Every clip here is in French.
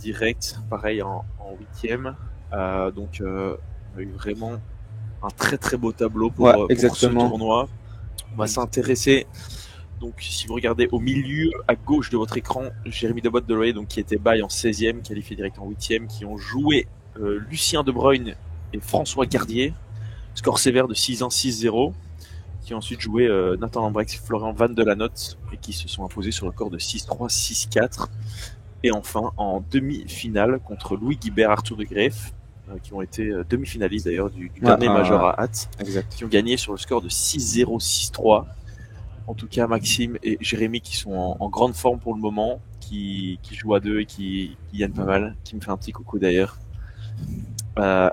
direct, pareil en 8e. Donc on a eu vraiment un très très beau tableau pour ce tournoi. On va s'intéresser. Donc, si vous regardez au milieu, à gauche de votre écran, Jérémy Debotte-Deloyer, donc qui était bail en 16e, qualifié direct en 8e, qui ont joué Lucien De Bruyne et François Gardier, score sévère de 6-1, 6-0, qui ont ensuite joué Nathan Lambrex, Florian Van de la Notte, et qui se sont imposés sur le score de 6-3, 6-4. Et enfin, en demi-finale, contre Louis Guibert, Arthur de Greff, qui ont été demi-finalistes d'ailleurs du dernier Major à Hatt, qui ont gagné sur le score de 6-0, 6-3. En tout cas, Maxime et Jérémy qui sont en grande forme pour le moment, qui jouent à deux et qui gagnent pas mal, qui me fait un petit coucou d'ailleurs.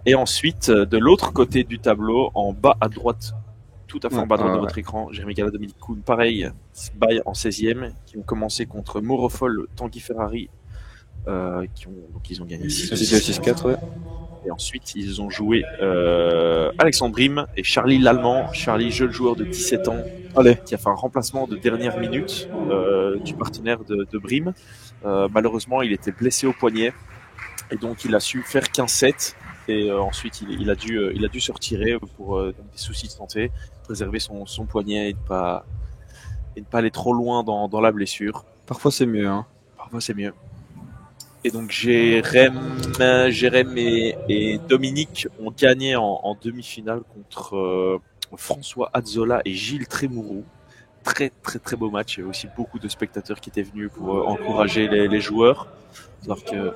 Et ensuite, de l'autre côté du tableau, en bas à droite, tout à fait en bas à droite de votre écran, Jérémy Gala, Dominique Kuhn, pareil, bail en 16e, qui ont commencé contre Morofol, Tanguy Ferrari, ils ont gagné 6-4, ouais. Et ensuite, ils ont joué Alexandre Brim et Charlie Lallemand. Charlie, jeune joueur de 17 ans, qui a fait un remplacement de dernière minute du partenaire de Brim. Malheureusement, il était blessé au poignet et donc il a su faire 15-7. Et ensuite, il a dû se retirer pour des soucis de santé, préserver son poignet et ne pas aller trop loin dans la blessure. Parfois, c'est mieux. Parfois, c'est mieux. Et donc Jérém et Dominique ont gagné en demi-finale contre François Azzola et Gilles Trémourou. Très très très beau match. Il y avait aussi beaucoup de spectateurs qui étaient venus pour encourager les joueurs. Alors que il y a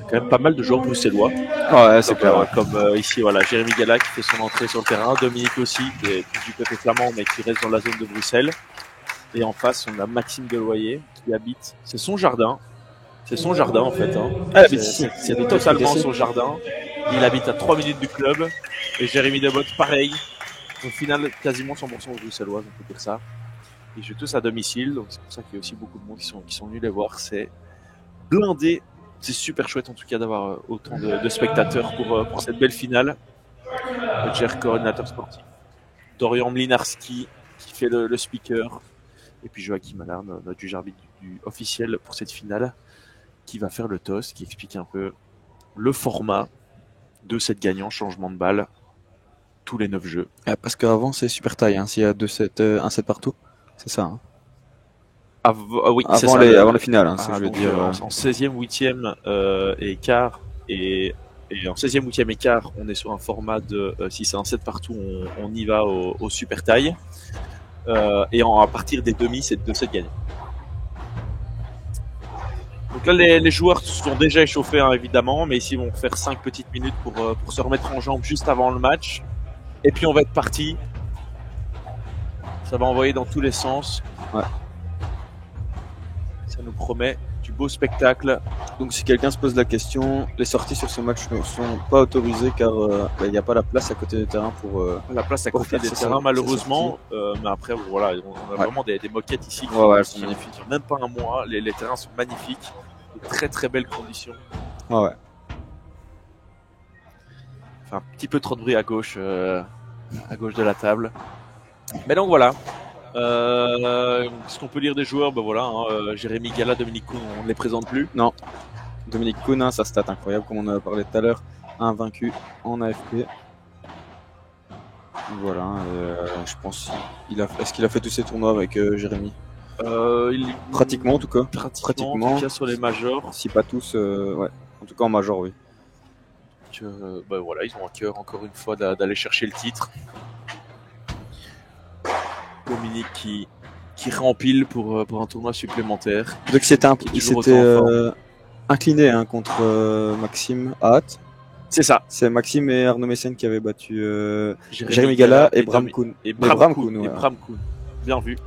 quand même pas mal de joueurs bruxellois. Ouais, c'est clair. Comme ici, voilà, Jérémy Gala qui fait son entrée sur le terrain, Dominique aussi, qui est du côté flamand mais qui reste dans la zone de Bruxelles. Et en face, on a Maxime Deloyer qui habite. C'est son jardin. C'est son jardin en fait. C'est totalement son jardin. Il habite à 3 minutes du club. Et Jérémy Debotte, pareil. Au final, quasiment 100% bruxellois, on peut dire ça. Ils jouent tous à domicile, donc c'est pour ça qu'il y a aussi beaucoup de monde qui sont venus les voir. C'est blindé. C'est super chouette en tout cas d'avoir autant de spectateurs pour cette belle finale. Le Jer, coordinateur sportif. Dorian Mlinarski qui fait le speaker. Et puis Joachim Allard, notre juge arbitre du officiel pour cette finale, qui va faire le toss, qui explique un peu le format de cette gagnant, changement de balle, tous les 9 jeux. Parce qu'avant, c'est super taille, s'il y a 1 set partout, c'est ça. Oui, avant la finale, je veux dire. En 16e, 8e et quart, et en 16e, 8e et quart, on est sur un format de, si c'est un set partout, on y va au super taille. Et à partir des demi, c'est 2 sets gagnés. Donc là, les joueurs se sont déjà échauffés, évidemment, mais ici, ils vont faire 5 petites minutes pour se remettre en jambes juste avant le match. Et puis, on va être parti. Ça va envoyer dans tous les sens. Ouais. Ça nous promet du beau spectacle. Donc, si quelqu'un se pose la question, les sorties sur ce match ne sont pas autorisées car il n'y a pas la place à côté des terrains pour. La place à côté des terrains, malheureusement. Mais après, voilà, on a vraiment des moquettes ici qui sont magnifiques. Même pas un mois, les terrains sont magnifiques. De très très belles conditions. Ouais. Enfin, un petit peu trop de bruit à gauche de la table. Mais donc voilà. Ce qu'on peut lire des joueurs, Jérémy Gala, Dominique Kuhn, on ne les présente plus. Non. Dominique Kuhn, sa stat incroyable, comme on en a parlé tout à l'heure, invaincu en AFP. Voilà, je pense est-ce qu'il a fait tous ces tournois avec Jérémy? Pratiquement en tout cas. Pratiquement. En tout cas sur les majors. Si pas tous, ouais. En tout cas en major, oui. Voilà, ils ont à cœur encore une fois d'aller chercher le titre. Dominique qui rempile pour un tournoi supplémentaire. Donc il s'était incliné contre Maxime à Hatt. C'est ça. C'est Maxime et Arnaud Messène qui avaient battu Jérémy Gala et Bram Kuhn. Bram Kuhn. Bien vu.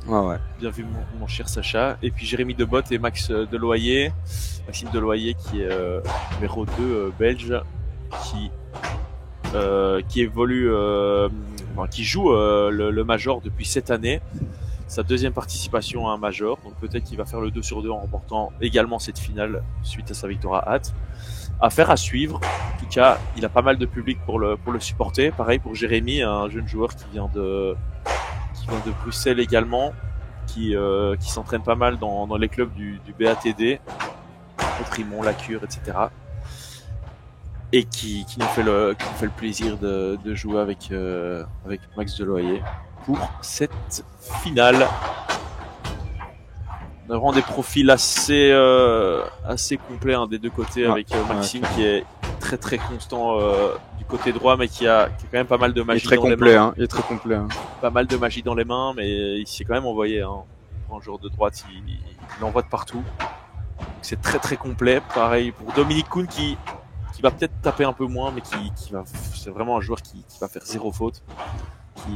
Ouais. Bien vu mon cher Sacha. Et puis Jérémy Debotte et Max Deloyer. Maxime Deloyer qui est numéro 2 belge qui évolue, qui joue le Major depuis cette année. Sa deuxième participation à un Major. Donc peut-être qu'il va faire le 2/2 en remportant également cette finale suite à sa victoire à Hatt. Affaire à suivre. En tout cas, il a pas mal de public pour le supporter. Pareil pour Jérémy, un jeune joueur qui vient de Bruxelles également, qui s'entraîne pas mal dans les clubs du BATD. Frimont, Lacure, etc. Et qui nous fait le plaisir de jouer avec Max Deloyer pour cette finale. On a vraiment des profils assez complets des deux côtés, avec Maxime qui est très très constant du côté droit, mais qui a quand même pas mal de magie dans les mains. Il est très complet. Pas mal de magie dans les mains, mais il s'est quand même envoyé. Pour un joueur de droite, il envoie de partout. Donc c'est très très complet. Pareil pour Dominique Kuhn qui va peut-être taper un peu moins, mais c'est vraiment un joueur qui va faire zéro faute,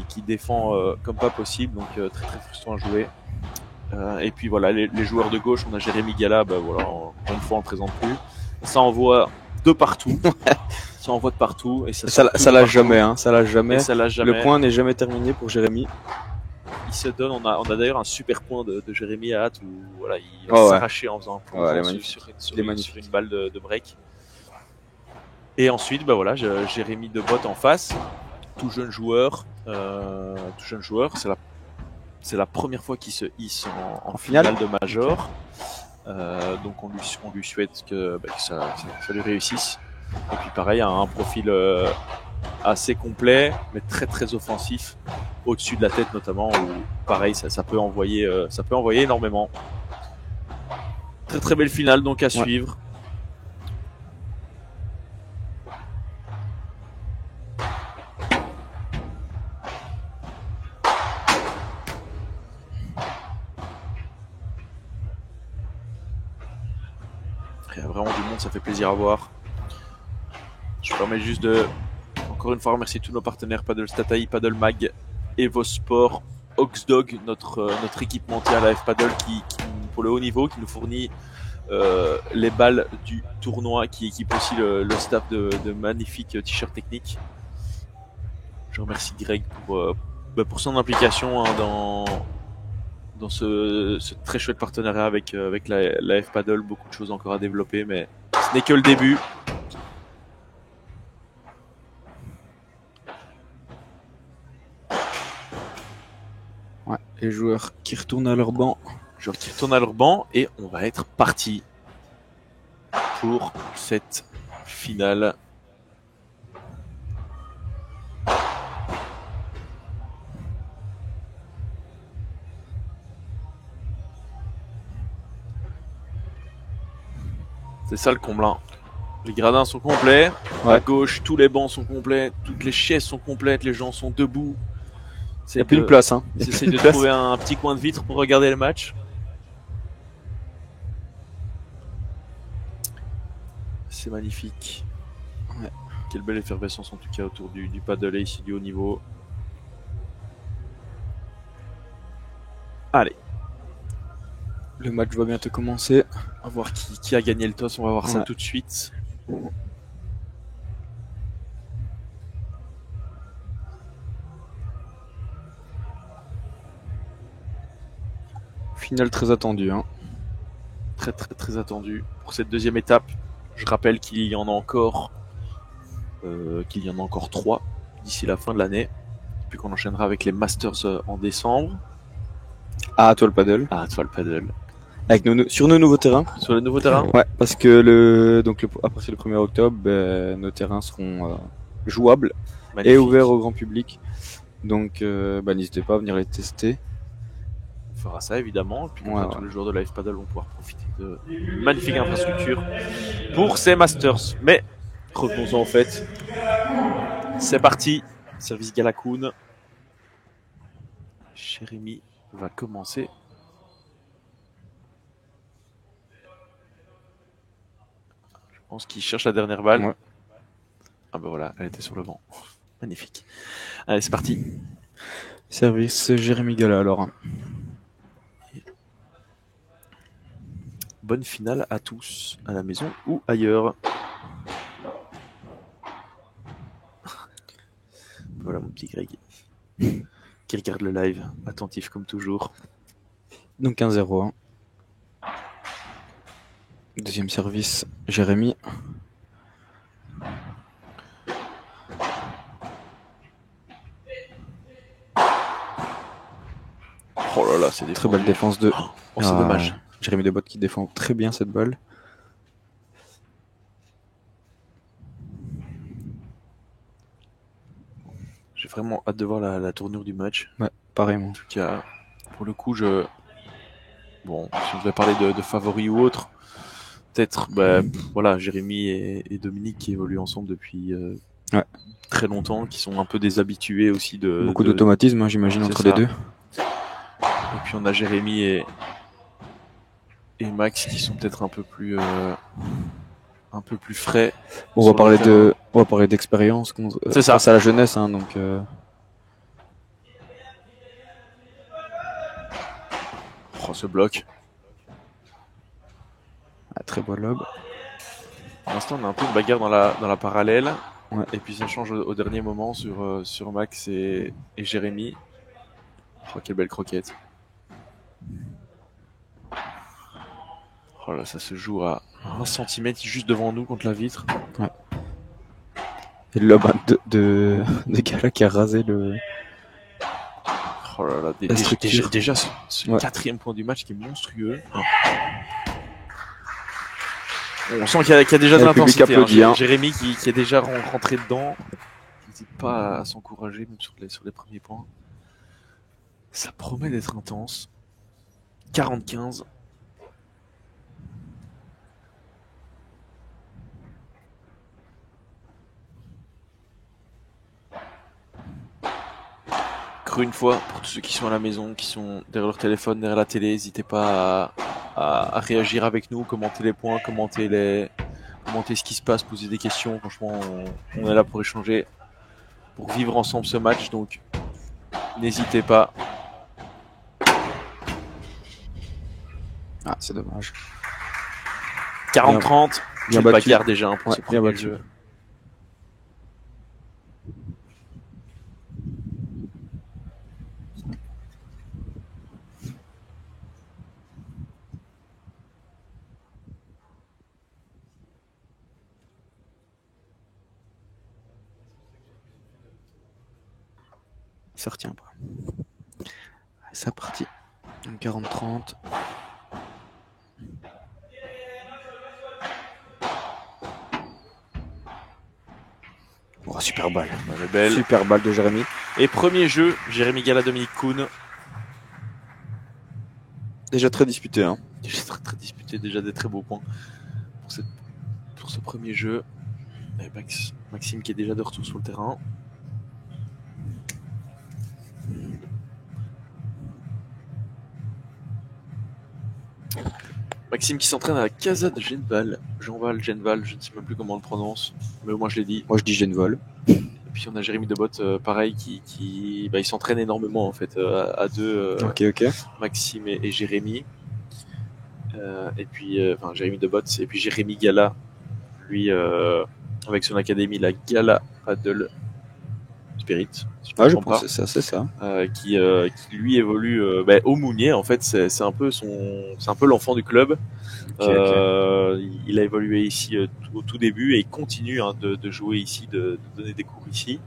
qui défend comme pas possible, donc très très frustrant à jouer. Et puis voilà, les joueurs de gauche, on a Jérémy Gala, voilà, encore une fois on le présente plus. Ça envoie de partout. Ça envoie de partout et ça lâche jamais, ça lâche jamais. Le point n'est jamais terminé pour Jérémy. Il se donne, on a d'ailleurs un super point de Jérémy à hâte où voilà, il va s'arracher en faisant un point sur une balle de break. Et ensuite, voilà, Jérémy Debotte en face, tout jeune joueur, c'est la première fois qu'il se hisse en finale de Major. Donc on lui souhaite que ça lui réussisse. Et puis pareil, un profil assez complet, mais très très offensif, au-dessus de la tête notamment, où pareil, ça peut envoyer énormément. Très très belle finale donc à suivre. Il y a vraiment du monde, ça fait plaisir à voir. Je me permets juste de, encore une fois, remercier tous nos partenaires, Paddle Stataï, Paddle Mag, Evo Sport, Oxdog, notre équipementier à la F-Paddle qui, pour le haut niveau, qui nous fournit les balles du tournoi, qui équipe aussi le staff de magnifiques t-shirts techniques. Je remercie Greg pour son implication dans ce très chouette partenariat avec la F-Paddle. Beaucoup de choses encore à développer, mais ce n'est que le début. Ouais, les joueurs qui retournent à leur banc. Et on va être parti pour cette finale. C'est ça le comble. Les gradins sont complets. Ouais. À gauche, tous les bancs sont complets. Toutes les chaises sont complètes. Les gens sont debout. Il n'y a plus de place. J'essaie de trouver un petit coin de vitre pour regarder le match. C'est magnifique. Ouais. Quelle belle effervescence en tout cas autour du paddle ici du haut niveau. Allez. Le match va bientôt commencer. On va voir qui a gagné le toss. On va voir ça tout de suite. Finale très attendue. Très très très attendue pour cette deuxième étape. Je rappelle qu'il y en a encore 3 d'ici la fin de l'année. Puis qu'on enchaînera avec les Masters en décembre. À toi le paddle. Avec sur nos nouveaux terrains. Sur les nouveaux terrains. Ouais, parce que à partir du 1er octobre, nos terrains seront jouables. Magnifique. Et ouverts au grand public. Donc n'hésitez pas à venir les tester. On fera ça évidemment. Et puis tous les joueurs de la F-Paddle vont pouvoir profiter de magnifique infrastructure pour ces Masters. Mais revenons-en en fait. C'est parti. Service Galakoun. Jérémy va commencer. Je pense qu'il cherche la dernière balle. Ouais. Ah ben voilà, elle était sur le banc. Magnifique. Allez, c'est parti. Service Jérémy Gala alors. Bonne finale à tous, à la maison ou ailleurs. Voilà mon petit Greg. Qui regarde le live, attentif comme toujours. Donc 1-0. Deuxième service, Jérémy. Oh là là, c'est des très belle défense de. Oh, c'est dommage. Jérémy Debotte qui défend très bien cette balle. vraiment hâte de voir la tournure du match. Ouais, pareillement. En tout cas, pour le coup, bon, si on devait parler de favoris ou autre, peut-être, voilà, Jérémy et Dominique qui évoluent ensemble depuis très longtemps, qui sont un peu des habitués aussi de... Beaucoup d'automatisme, hein, j'imagine, entre les deux. Et puis on a Jérémy et Max qui sont peut-être un peu plus frais. On va parler d'expérience face à la jeunesse, hein, donc. Oh, ce bloc. Très beau lob. Pour l'instant, on a un peu une bagarre dans la parallèle. Ouais. Et puis ça change au dernier moment sur Max et Jérémy. Oh, quelle belle croquette. Oh là, ça se joue à 1 cm juste devant nous contre la vitre. Ouais. Et le lob de Gala qui a rasé le... Oh là là, déjà ce 4e point du match qui est monstrueux. Oh. On sent qu'il y a déjà de l'intensité. Hein. Jérémy qui est déjà rentré dedans. Il n'hésite pas à s'encourager même sur les premiers points. Ça promet d'être intense. 40-15. Encore une fois, pour tous ceux qui sont à la maison, qui sont derrière leur téléphone, derrière la télé, n'hésitez pas à réagir avec nous, commenter les points, commenter ce qui se passe, poser des questions. Franchement, on est là pour échanger, pour vivre ensemble ce match, donc n'hésitez pas. Ah, c'est dommage. 40-30, bien bagarre déjà pour ce premier jeu. Ça retient pas. C'est parti. 40-30. Oh, super balle. Belle. Super balle de Jérémy. Et premier jeu, Jérémy Gala, Dominique Kuhn. Déjà très disputé. Hein. Déjà très disputé, déjà des très beaux points pour ce premier jeu. Et Maxime qui est déjà de retour sur le terrain. Maxime qui s'entraîne à la Casa de Genval. Jean-Val, je ne sais même plus comment on le prononce, mais au moins je l'ai dit. Moi je dis Genval. Et puis on a Jérémy Debot, pareil, qui il s'entraîne énormément en fait, à deux. Ok. Maxime et Jérémy. Et puis Jérémy Debot et puis Jérémy Gala, lui avec son académie, la Gala Paddle Spirit. Je pense que c'est ça. Qui lui évolue au Mounier en fait, c'est un peu l'enfant du club. Okay. Il a évolué ici au tout début et il continue de jouer ici, de donner des cours ici.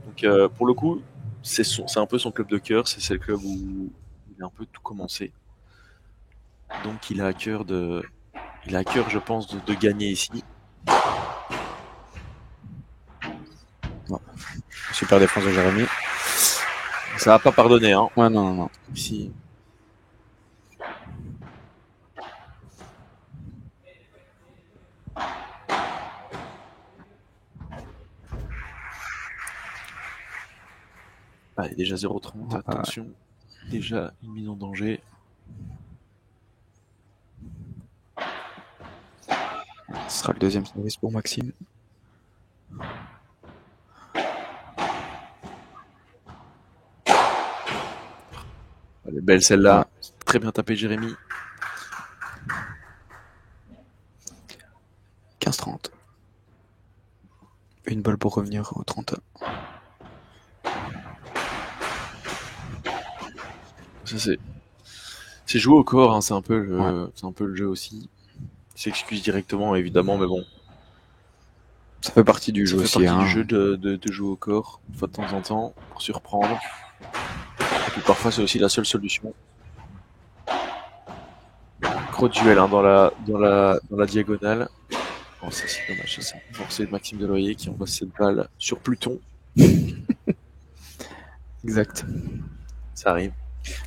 Donc pour le coup, c'est un peu son club de cœur, c'est le club où il a un peu tout commencé. Donc il a à cœur, je pense, de gagner ici. Ouais. Super défense de Jérémy. Ça va pas pardonner, hein. Ouais, non. Si. Allez, déjà 0,30, attention. Déjà une mise en danger. Ce sera le deuxième service pour Maxime. Elle est belle celle-là. Ouais. Très bien tapé Jérémy. 15-30. Une balle pour revenir au 30. Ça c'est joué au corps, hein, c'est un peu le jeu aussi. Il s'excuse directement évidemment, mais bon. Ça fait partie du jeu aussi. Ça fait partie du jeu de jouer au corps, une fois de temps en temps, pour surprendre. Et puis parfois c'est aussi la seule solution. Gros duel hein, dans la diagonale. Oh, ça c'est dommage, ça c'est forcé de Maxime Deloyer qui envoie cette balle sur Pluton. Exact. Ça arrive.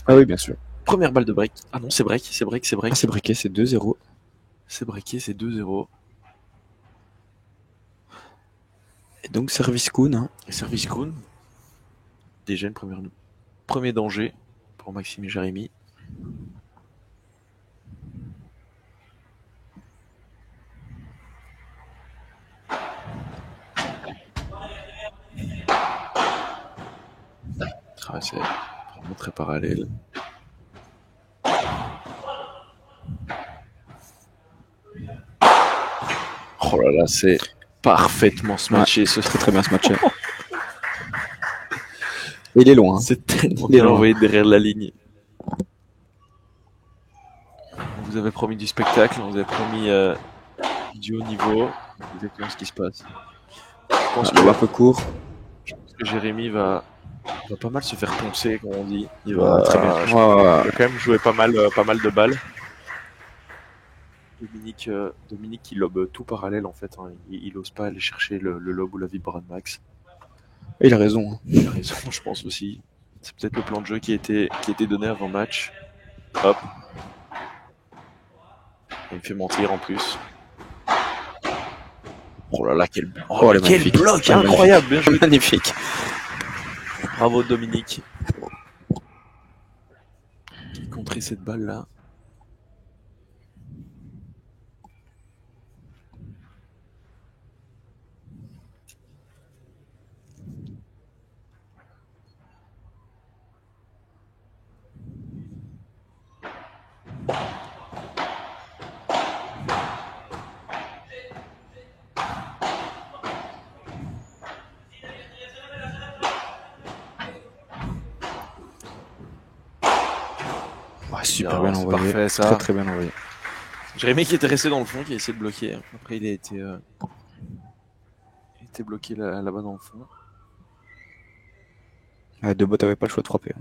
Ah oui, bien sûr. Première balle de break. Ah non, c'est break. Ah, c'est breaké, c'est 2-0. C'est breaké, c'est 2-0. Et donc, service Kuhn. Hein. Service Kuhn. Déjà une premier danger pour Maxime et Jérémy. Ah, c'est vraiment très parallèle. Oh là là, c'est parfaitement smatché. Ouais, c'est très bien smatché. Il est loin. Hein. C'est tellement bien envoyé derrière la ligne. On vous avait promis du spectacle, on vous avait promis du haut niveau. C'est exactement ce qui se passe. Je pense qu'il va un peu court. Je pense que Jérémy va pas mal se faire poncer, comme on dit. Il va très bien. Il va quand même jouer pas mal de balles. Dominique qui lobe tout parallèle en fait. Hein. Il ose pas aller chercher le lob ou la vibra de Max. Et il a raison. Hein. Il a raison, je pense aussi. C'est peut-être le plan de jeu qui a été donné avant match. Hop. Il me fait mentir en plus. Oh là là, quel bloc incroyable, bien joué. Magnifique. Bravo Dominique. Qui contrait cette balle là. Super bien envoyé. Parfait, ça. Très bien envoyé. Jérémy qui était resté dans le fond, qui a essayé de bloquer. Après, il a été bloqué là-bas dans le fond. Debot avait pas le choix de frapper.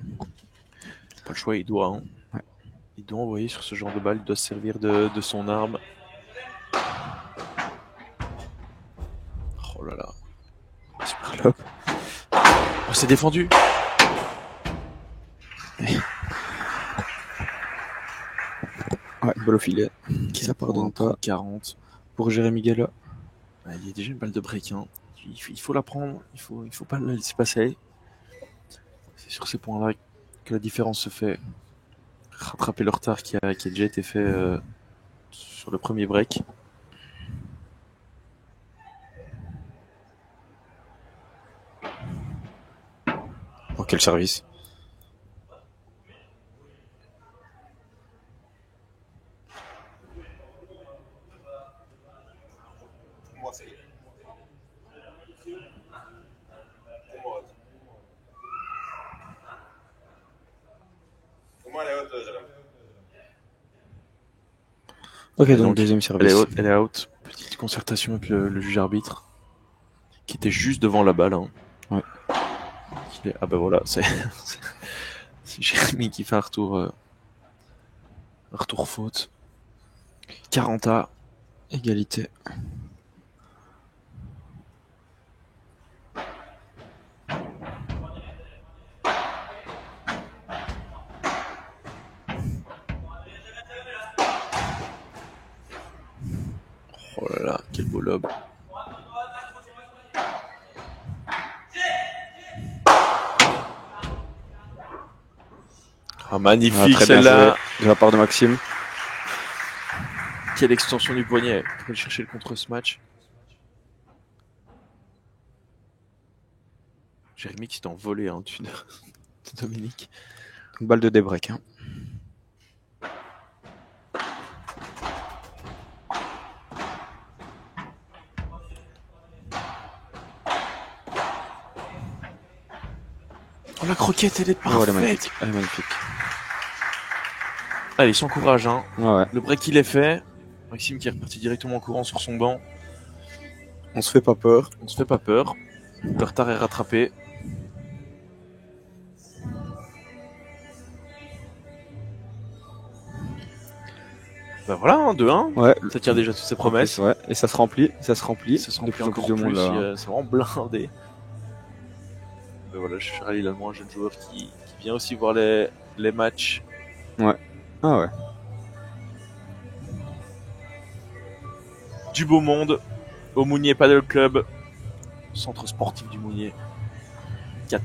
Pas le choix, il doit. Hein. Ouais. Il doit envoyer sur ce genre de balle, il doit se servir de son arme. Oh là là. Super lob. Oh, c'est défendu. Ouais, balle au filet. Qui ça pardonne pas. 40 pour Jérémy Gala. Il y a déjà une balle de break. Hein. Il faut la prendre. Il faut pas la laisser passer. C'est sur ces points-là que la différence se fait. Rattraper le retard qui a déjà été fait sur le premier break. Oh, quel service. Ok, donc deuxième service. Elle est out. Petite concertation avec le juge arbitre qui était juste devant la balle. Hein. Ouais. Ah bah voilà, c'est Jérémy qui fait un retour faute. 40 à égalité. Oh là là, quel beau lob. Ah, magnifique celle-là. De la part de Maxime. Quelle extension du poignet pour aller chercher le contre-smash. Jérémy qui s'est envolé hein, de Dominique. Balle de débreak. Hein. Oh, la croquette, elle est parfaite. Oh, elle est magnifique. Allez, sans courage. Hein. Ouais. Le break, il est fait. Maxime qui est reparti directement en courant sur son banc. On se fait pas peur. Le retard est rattrapé. Ben voilà, hein, 2-1. Ouais. Ça tire déjà toutes ses promesses. Ouais. Et ça se remplit. Ça se remplit de plus en plus de monde là. C'est vraiment blindé. voilà, je suis Khalil Allemand, un jeune joueur qui vient aussi voir les matchs. Ouais. Ah ouais. Du beau monde au Mounier Paddle Club, centre sportif du Mounier. 4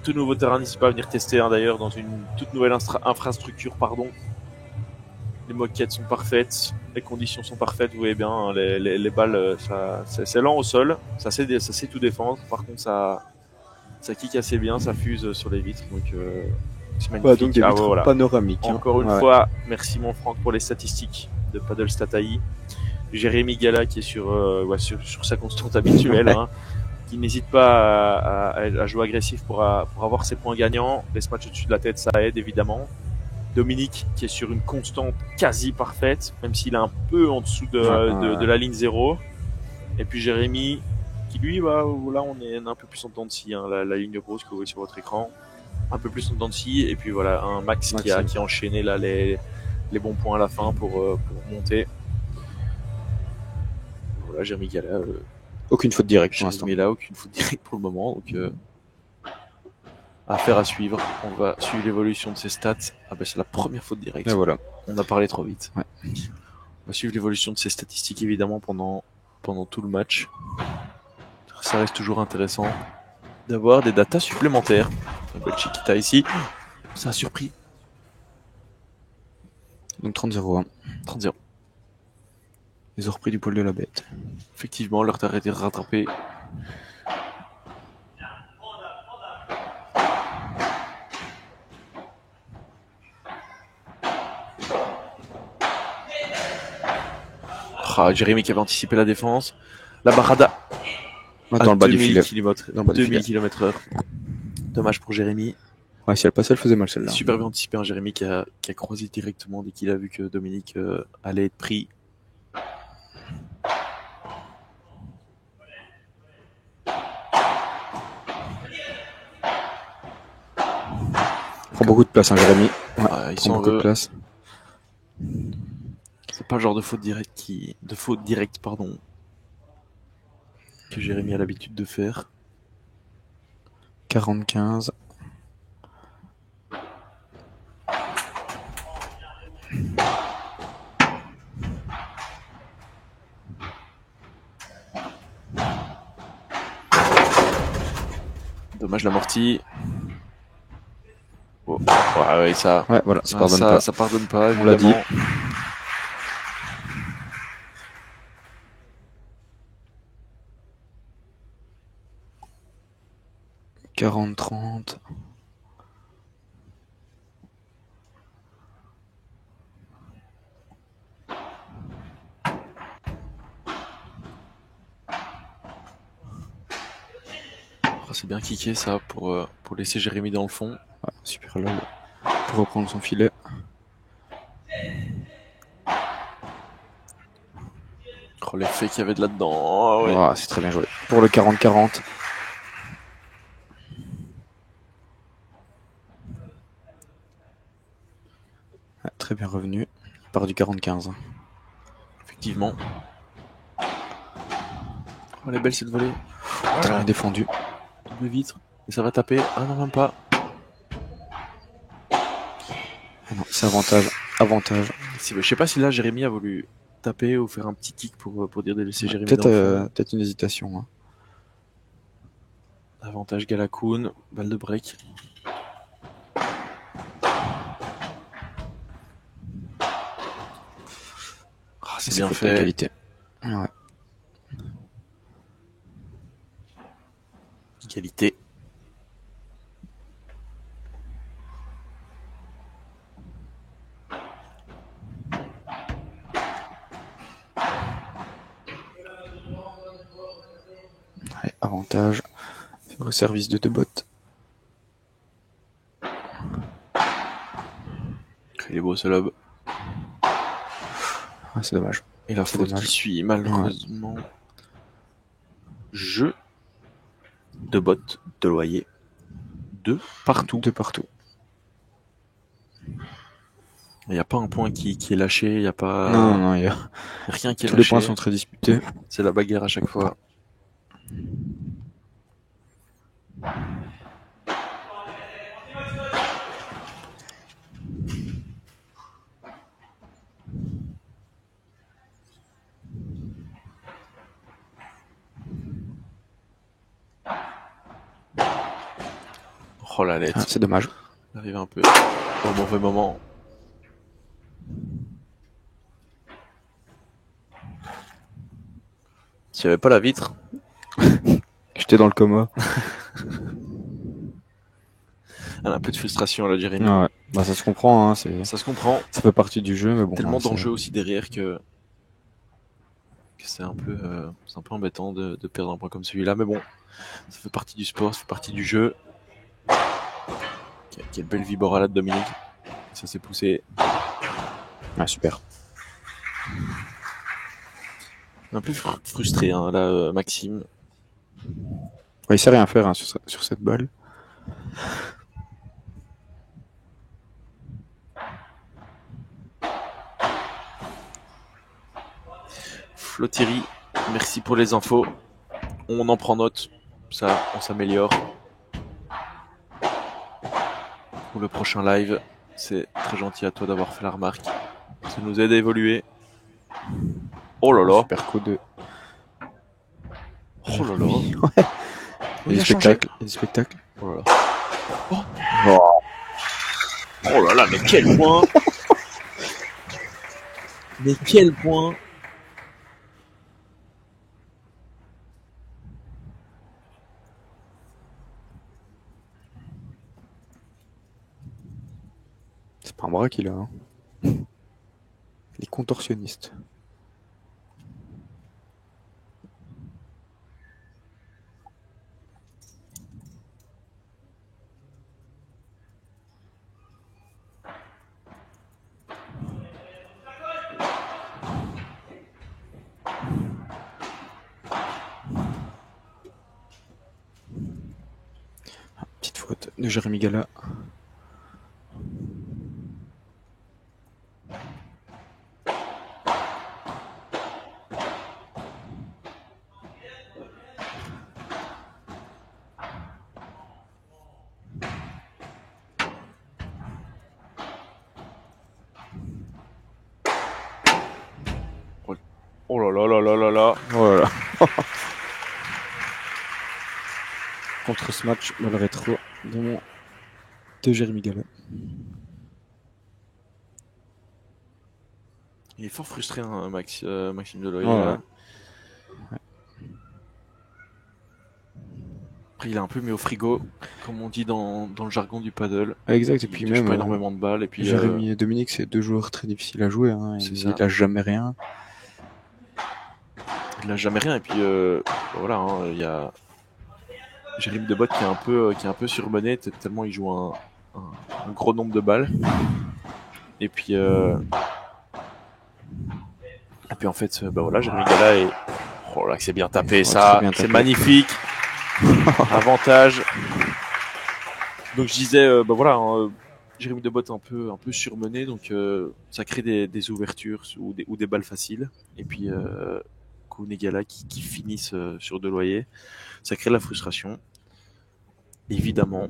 tout nouveaux terrains, n'hésitez pas à venir tester d'ailleurs dans une toute nouvelle infrastructure, pardon. Les moquettes sont parfaites, les conditions sont parfaites, vous voyez bien, hein, les balles, c'est lent au sol, ça sait tout défendre, par contre ça kick assez bien, ça fuse sur les vitres, donc c'est magnifique. Ouais, donc des vitres panoramiques. Encore une fois, merci mon Franck pour les statistiques de Paddle Stat AI. Jérémy Gala qui est sur sa constante habituelle, hein, qui n'hésite pas à jouer agressif pour avoir ses points gagnants. Les matchs au-dessus de la tête, ça aide évidemment. Dominique qui est sur une constante quasi parfaite, même s'il est un peu en dessous de la ligne 0. Et puis Jérémy qui lui, là on est un peu plus en dents de scie, hein, la ligne rose que vous voyez sur votre écran, un peu plus en dents de scie. Et puis voilà, un Max qui a enchaîné là les bons points à la fin pour monter. Voilà, Jérémy Gala. Aucune faute directe pour l'instant. Mais là, aucune faute directe pour le moment. Donc, affaire à suivre. On va suivre l'évolution de ses stats. Ah ben, c'est la première faute directe. Et voilà. On a parlé trop vite. Ouais. On va suivre l'évolution de ses statistiques, évidemment, pendant tout le match. Ça reste toujours intéressant d'avoir des datas supplémentaires. Un peu de Chiquita ici. Ça a surpris. Donc 30-0. 30-0. Ils ont repris du poil de la bête. Effectivement, leur a été rattrapé. Jérémy qui avait anticipé la défense. La barada. Dans le bas du filet. 2000 km/h. Dommage pour Jérémy. Ouais, si elle passait, elle faisait mal celle-là. Super bien anticipé, Jérémy qui a croisé directement dès qu'il a vu que Dominique allait être pris. Prend beaucoup de place, Jérémy. Ouais, il prend beaucoup de place. C'est pas le genre de faute directe que Jérémy a l'habitude de faire. 40-15. Dommage l'amorti. Oh. Ouais, ça. Ouais, voilà, ça pardonne pas. Ça pardonne pas, on l'a dit. 40-30. C'est bien kické ça pour laisser Jérémy dans le fond. Ouais, super là pour reprendre son filet. Oh, l'effet qu'il y avait de là-dedans. Oh, ouais. Oh, c'est très bien joué. Pour le 40-40. Ouais, très bien revenu. Il part du 40-15. Effectivement. Oh, elle est belle cette volée. Très bien défendu. Double vitre. Et ça va taper. Ah non, même pas. Non, c'est avantage. Je sais pas si là Jérémy a voulu taper ou faire un petit kick pour dire de laisser Jérémy dans le fond. Peut-être une hésitation. Hein. Avantage Galakoun. Balle de break. Ah, c'est bien fait. Qualité. Ouais. Qualité. Ouais, avantage sur le service de bottes. Il est beau ce lob. Ah, c'est dommage. Et la faute qui suit malheureusement. Ouais. Jeu de bottes de loyer. De partout. Il n'y a pas un point qui est lâché, il n'y a pas. Non, il y a rien qui est tous lâché. Les points sont très disputés. C'est la bagarre à chaque fois. Oh la lettre. C'est dommage. Il arrive un peu au mauvais moment. S'il n'y avait pas la vitre. J'étais dans le coma. Elle a un peu de frustration là, Jérémy. Ouais. Bah, ça se comprend, hein. Ça se comprend. Ça fait partie du jeu, mais bon. Tellement d'enjeux aussi derrière que c'est un peu embêtant de perdre un point comme celui-là. Mais bon, ça fait partie du sport, ça fait partie du jeu. Quelle belle vibora là de Dominique. Ça s'est poussé. Ah, super. Un peu frustré, hein, là, Maxime. Ouais, il sait rien faire, hein, sur cette balle. Flo Thierry, merci pour les infos. On en prend note. Ça, on s'améliore. Pour le prochain live, c'est très gentil à toi d'avoir fait la remarque. Ça nous aide à évoluer. Oh là là. Super coup de. Oh là là. Ouais. Il y a des spectacles. Oh là là. Oh. Oh là là, mais quel point. Mais quel point. C'est pas un bras qu'il a. Hein. Il est contorsionniste. Petite faute de Jérémy Gala. Oh là là là là là là. Oh là là. Contre ce match, le rétro de Jérémy Gala. Il est fort frustré, hein, Maxime Deloyer. Ouais. Après, il est un peu mis au frigo, comme on dit dans le jargon du paddle. Exact, et puis il même pas énormément de balles. Et puis, Jérémy et Dominique, c'est deux joueurs très difficiles à jouer. Hein. Il lâche jamais rien. Il lâche jamais rien. Et puis voilà, hein, il y a Jérémy Debot qui est un peu surmené tellement il joue un gros nombre de balles. Et puis en fait, bah voilà, Jérémy Gala est. Oh là, que c'est bien tapé, ça. C'est magnifique. Avantage. Donc je disais, bah voilà, hein, Jérémy Debot un peu surmené, donc ça crée des ouvertures ou des balles faciles. Et puis Koun et Gala qui finissent sur Deloyer, ça crée de la frustration, évidemment.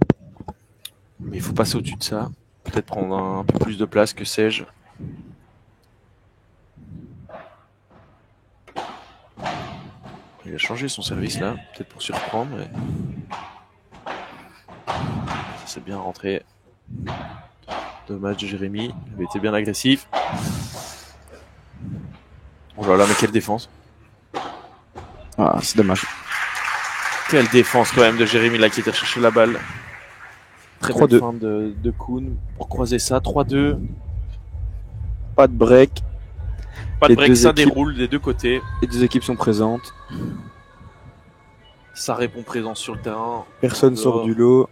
Mais il faut passer au-dessus de ça, peut-être prendre un peu plus de place, que sais-je. Il a changé son service là, peut-être pour surprendre. Mais... ça s'est bien rentré. Dommage de Jérémy, il avait été bien agressif. Oh là là, mais quelle défense. Ah, c'est dommage. Quelle défense quand même de Jérémy là qui était chercher la balle. Très belle fin de Koun pour croiser ça. 3-2. Pas de break. Pas de break, ça déroule des deux côtés. Les deux équipes sont présentes. Ça répond présent sur le terrain. Personne sort du lot.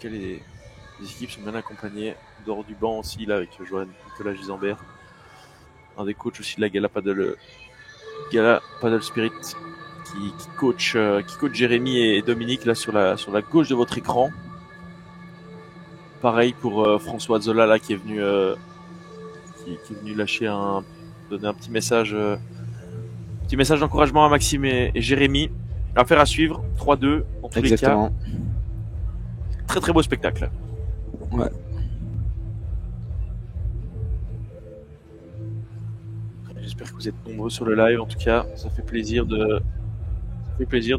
Les équipes sont bien accompagnées. Dehors du banc aussi, là, avec Nicolas Gisambert. Un des coachs aussi de la Gala Paddle Spirit, qui coach Jérémy et Dominique, là, sur la gauche de votre écran. Pareil pour François Zola, là, qui est venu donner un petit message d'encouragement à Maxime et Jérémy. Affaire à suivre, 3-2 en tous les cas. Très très beau spectacle. Ouais. J'espère que vous êtes nombreux sur le live. En tout cas, ça fait plaisir de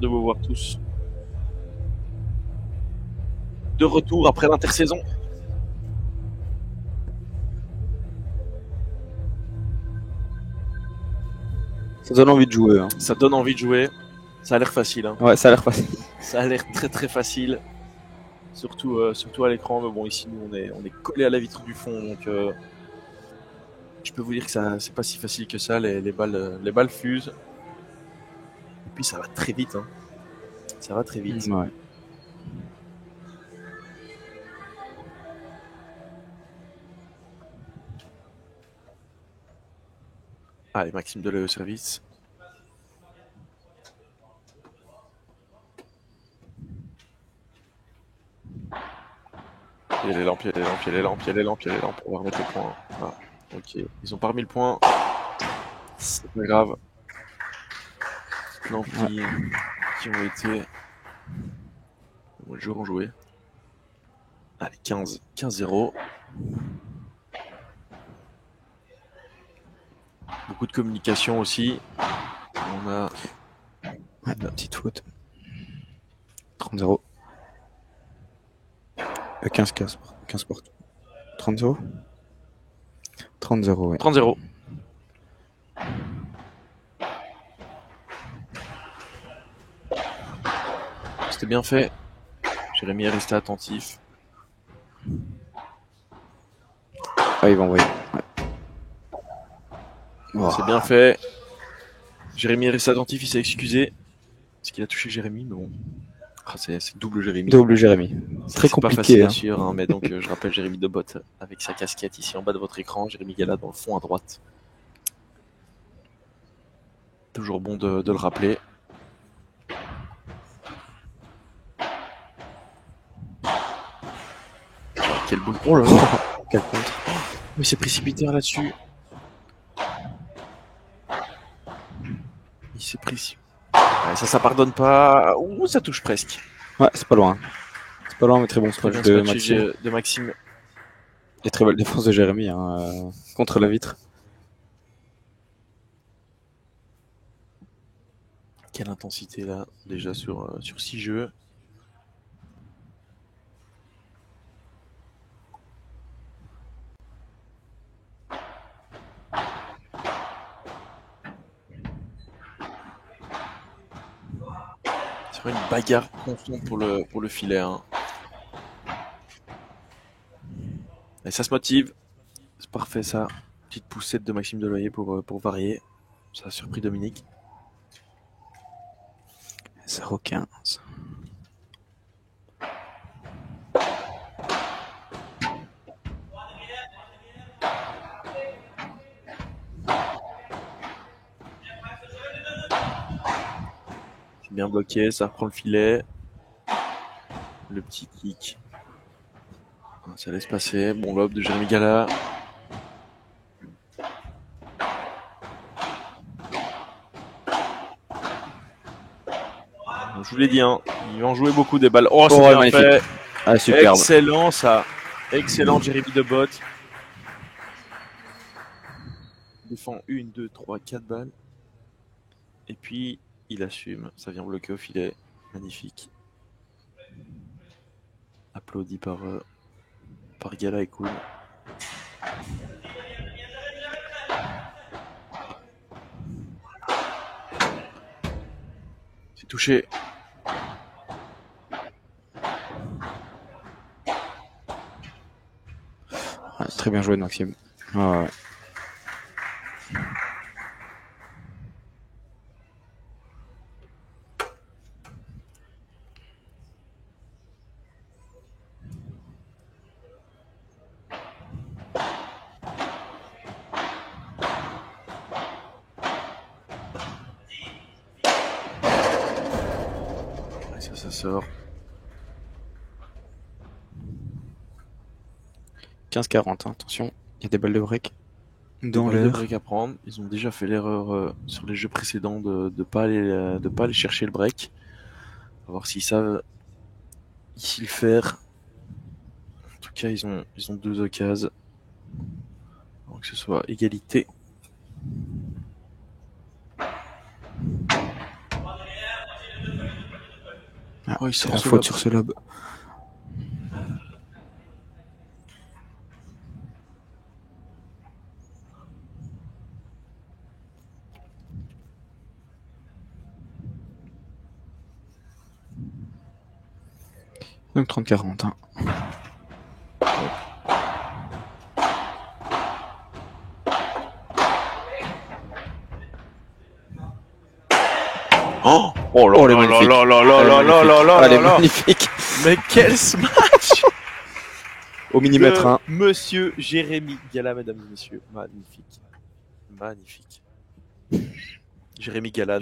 vous voir tous. de retour après l'intersaison. Ça donne envie de jouer. Hein. Ça donne envie de jouer. Ça a l'air facile. Hein. Ouais, ça a l'air facile. Ça a l'air très très facile. Surtout à l'écran. Mais bon, ici, nous, on est collé à la vitre du fond. Donc, je peux vous dire que c'est pas si facile que ça. Les balles fusent. Et puis, ça va très vite. Hein. Ça va très vite. Ouais. Allez, Maxime Delay au service. Il y a les lampes, il y a les lampes, il y a les lampes, il y a les lampes, il y a les lampes. On va remettre le point. Ah, ok. Ils ont pas remis le point. C'est pas grave. Lampes qui ont été. Les joueurs ont joué. Allez, 15-0. Beaucoup de communication aussi. On a la petite faute. 30-0. 15 portes. 30-0 30-0, ouais. 30-0. C'était bien fait. Jérémy est resté attentif. Ah, il va envoyer. Ouais. Oh. C'est bien fait. Jérémy est resté attentif, il s'est excusé. Parce qu'il a touché Jérémy, mais bon. Ah, c'est double Jérémy. Double Jérémy. Très compliqué. Pas facile à suivre, hein, mais donc je rappelle Jérémy Debot avec sa casquette ici en bas de votre écran. Jérémy Gala dans le fond à droite. Toujours bon de le rappeler. Quel boule. Oh là là. Quel contre. Il s'est précipité là-dessus. Il s'est précipité. Ouais, ça pardonne pas. Ouh, ça touche presque. Ouais, c'est pas loin. C'est pas loin, mais très bon scratch de Maxime. Et très belle défense de Jérémy contre la vitre. Quelle intensité là, déjà sur 6 jeux. C'est une bagarre constante pour le filet. Hein. Et ça se motive. C'est parfait ça. Petite poussette de Maxime Deloyer pour varier. Ça a surpris Dominique. 0-15. C'est bien bloqué, ça reprend le filet. Le petit kick. Ça laisse passer. Bon lob de Jérémy Gala. Je vous l'ai dit, hein, ils vont jouer beaucoup des balles. Oh, c'est bien magnifique. Fait. Ah, superbe. Excellent ça. Excellent Jérémy Debot. Défend 1, 2, 3, 4 balles. Et puis, il assume. Ça vient bloquer au filet. Magnifique. Applaudi par Gala et Cool. C'est touché. Ouais, c'est très bien joué de Maxime. Ouais. Ça sort. 15-40, hein. Attention, il y a des balles de break dans l'air. Des balles de break à prendre. Ils ont déjà fait l'erreur sur les jeux précédents de pas aller chercher le break. On va voir s'ils savent ici le faire. En tout cas, ils ont 2 occasions. Donc que ce soit égalité. Ah, il sort la faute sur ce lob. Donc 30-40. Hein. Oh là là là là là là là là là. Elle est magnifique. Mais quel smash au millimètre 1. Monsieur Jérémy Gala, mesdames et messieurs. Magnifique. Magnifique. Jérémy Galan.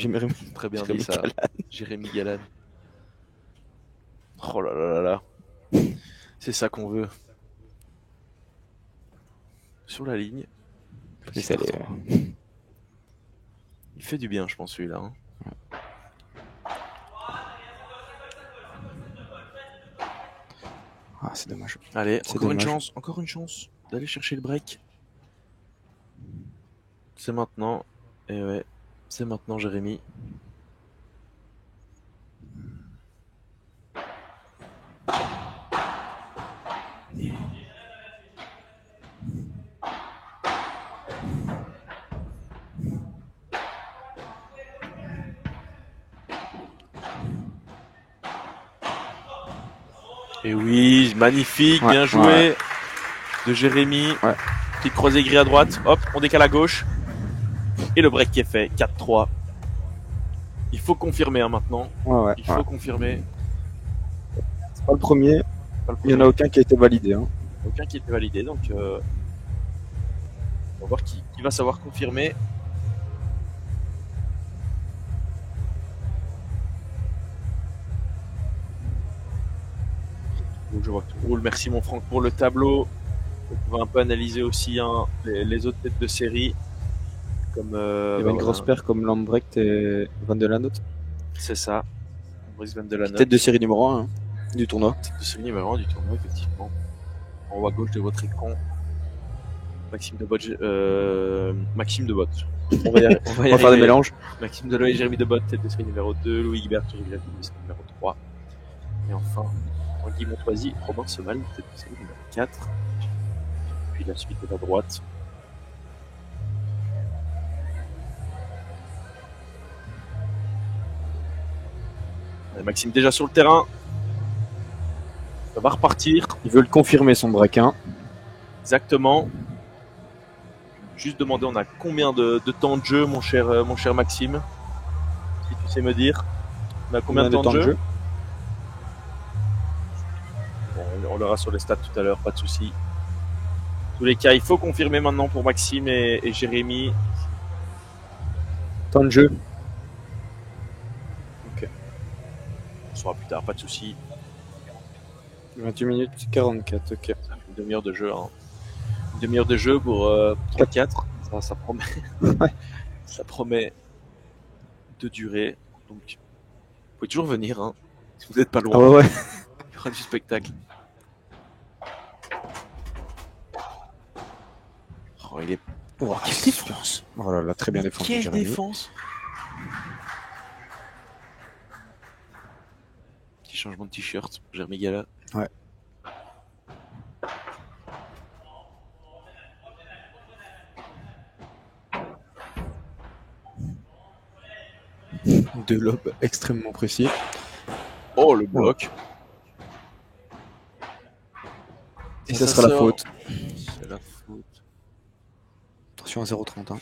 Très bien dit ça. Jérémy Galan. Oh là là là là. C'est ça qu'on veut. Sur la ligne. Il fait du bien, je pense, celui-là. Hein. Ah, c'est dommage. Allez, encore une chance d'aller chercher le break. C'est maintenant. Et ouais, c'est maintenant, Jérémy. Et oui, magnifique, bien joué de Jérémy. Petite croisée gris à droite, hop, on décale à gauche. Et le break qui est fait, 4-3. Il faut confirmer hein, maintenant. Il faut confirmer. C'est pas le premier. Il n'y en a aucun qui a été validé. Hein. Aucun qui a été validé, donc on va voir qui va savoir confirmer. Je vois que tout roule. Merci mon Franck pour le tableau. On va un peu analyser aussi hein, les autres têtes de série. Comme, il y avait une grosse paire comme Lambrecht et Van de Lanot. C'est ça. Brice Van de Lanot. Tête de série numéro 1 hein, du tournoi. Tête de série numéro 1 du tournoi, effectivement. En haut à gauche de votre écran. Maxime de Bot. On va faire des mélanges. Maxime Deloy et Jérémy Debot, tête de série numéro 2. Louis Guibert, tête de série numéro 3. Et enfin, Tanguy Montoisy, Robin Semal, tête de série numéro 4. Puis la suite est à droite. Maxime déjà sur le terrain. Ça va repartir. Il veut le confirmer son break 1. Exactement. Juste demander, on a combien de temps de jeu, mon cher Maxime? Si tu sais me dire. On a combien de temps de jeu? Bon, on l'aura sur les stats tout à l'heure, pas de souci. En tous les cas, il faut confirmer maintenant pour Maxime et Jérémy. Temps de jeu. Ok. On saura plus tard, pas de souci. 28 minutes 44, ok. Une demi-heure de jeu. Hein. Une demi-heure de jeu pour 3-4. Ça promet. Ça promet de durer. Donc, vous pouvez toujours venir, hein, si vous n'êtes pas loin. Ah ouais. Il y aura du spectacle. Oh, il est. Oh, quelle défense! Oh là là, très bien défendu. Quelle défense! Petit changement de t-shirt, Jérémy Gala. Ouais. Deux lobes extrêmement précis. Oh, le bloc. Et ça sera la faute. C'est la faute. Attention à 0,30. Hein.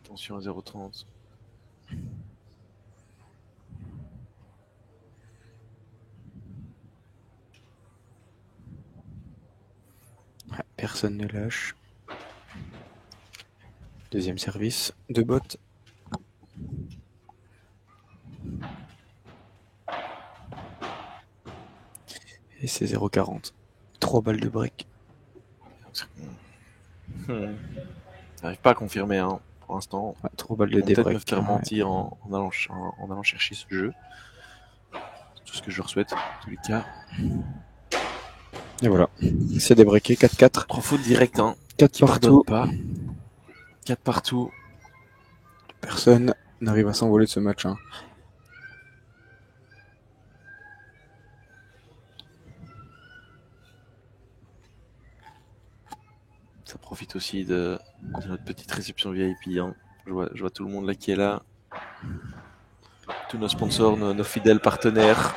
Attention à 0,30. Personne ne lâche. Deuxième service de Bot. Et c'est 0,40. 3 balles de break. J'arrive pas à confirmer hein, pour l'instant. Ouais, 3 balles de break. Peut-être me faire mentir en allant chercher ce jeu. C'est tout ce que je leur souhaite, en tous les cas. Et voilà, c'est débreaké, 4-4. 3 fautes directes, hein. 4 partout. Pas. 4 partout. Personne n'arrive à s'envoler de ce match. Hein. Ça profite aussi de notre petite réception VIP. Hein. Je vois tout le monde là qui est là. Tous nos sponsors, nos fidèles partenaires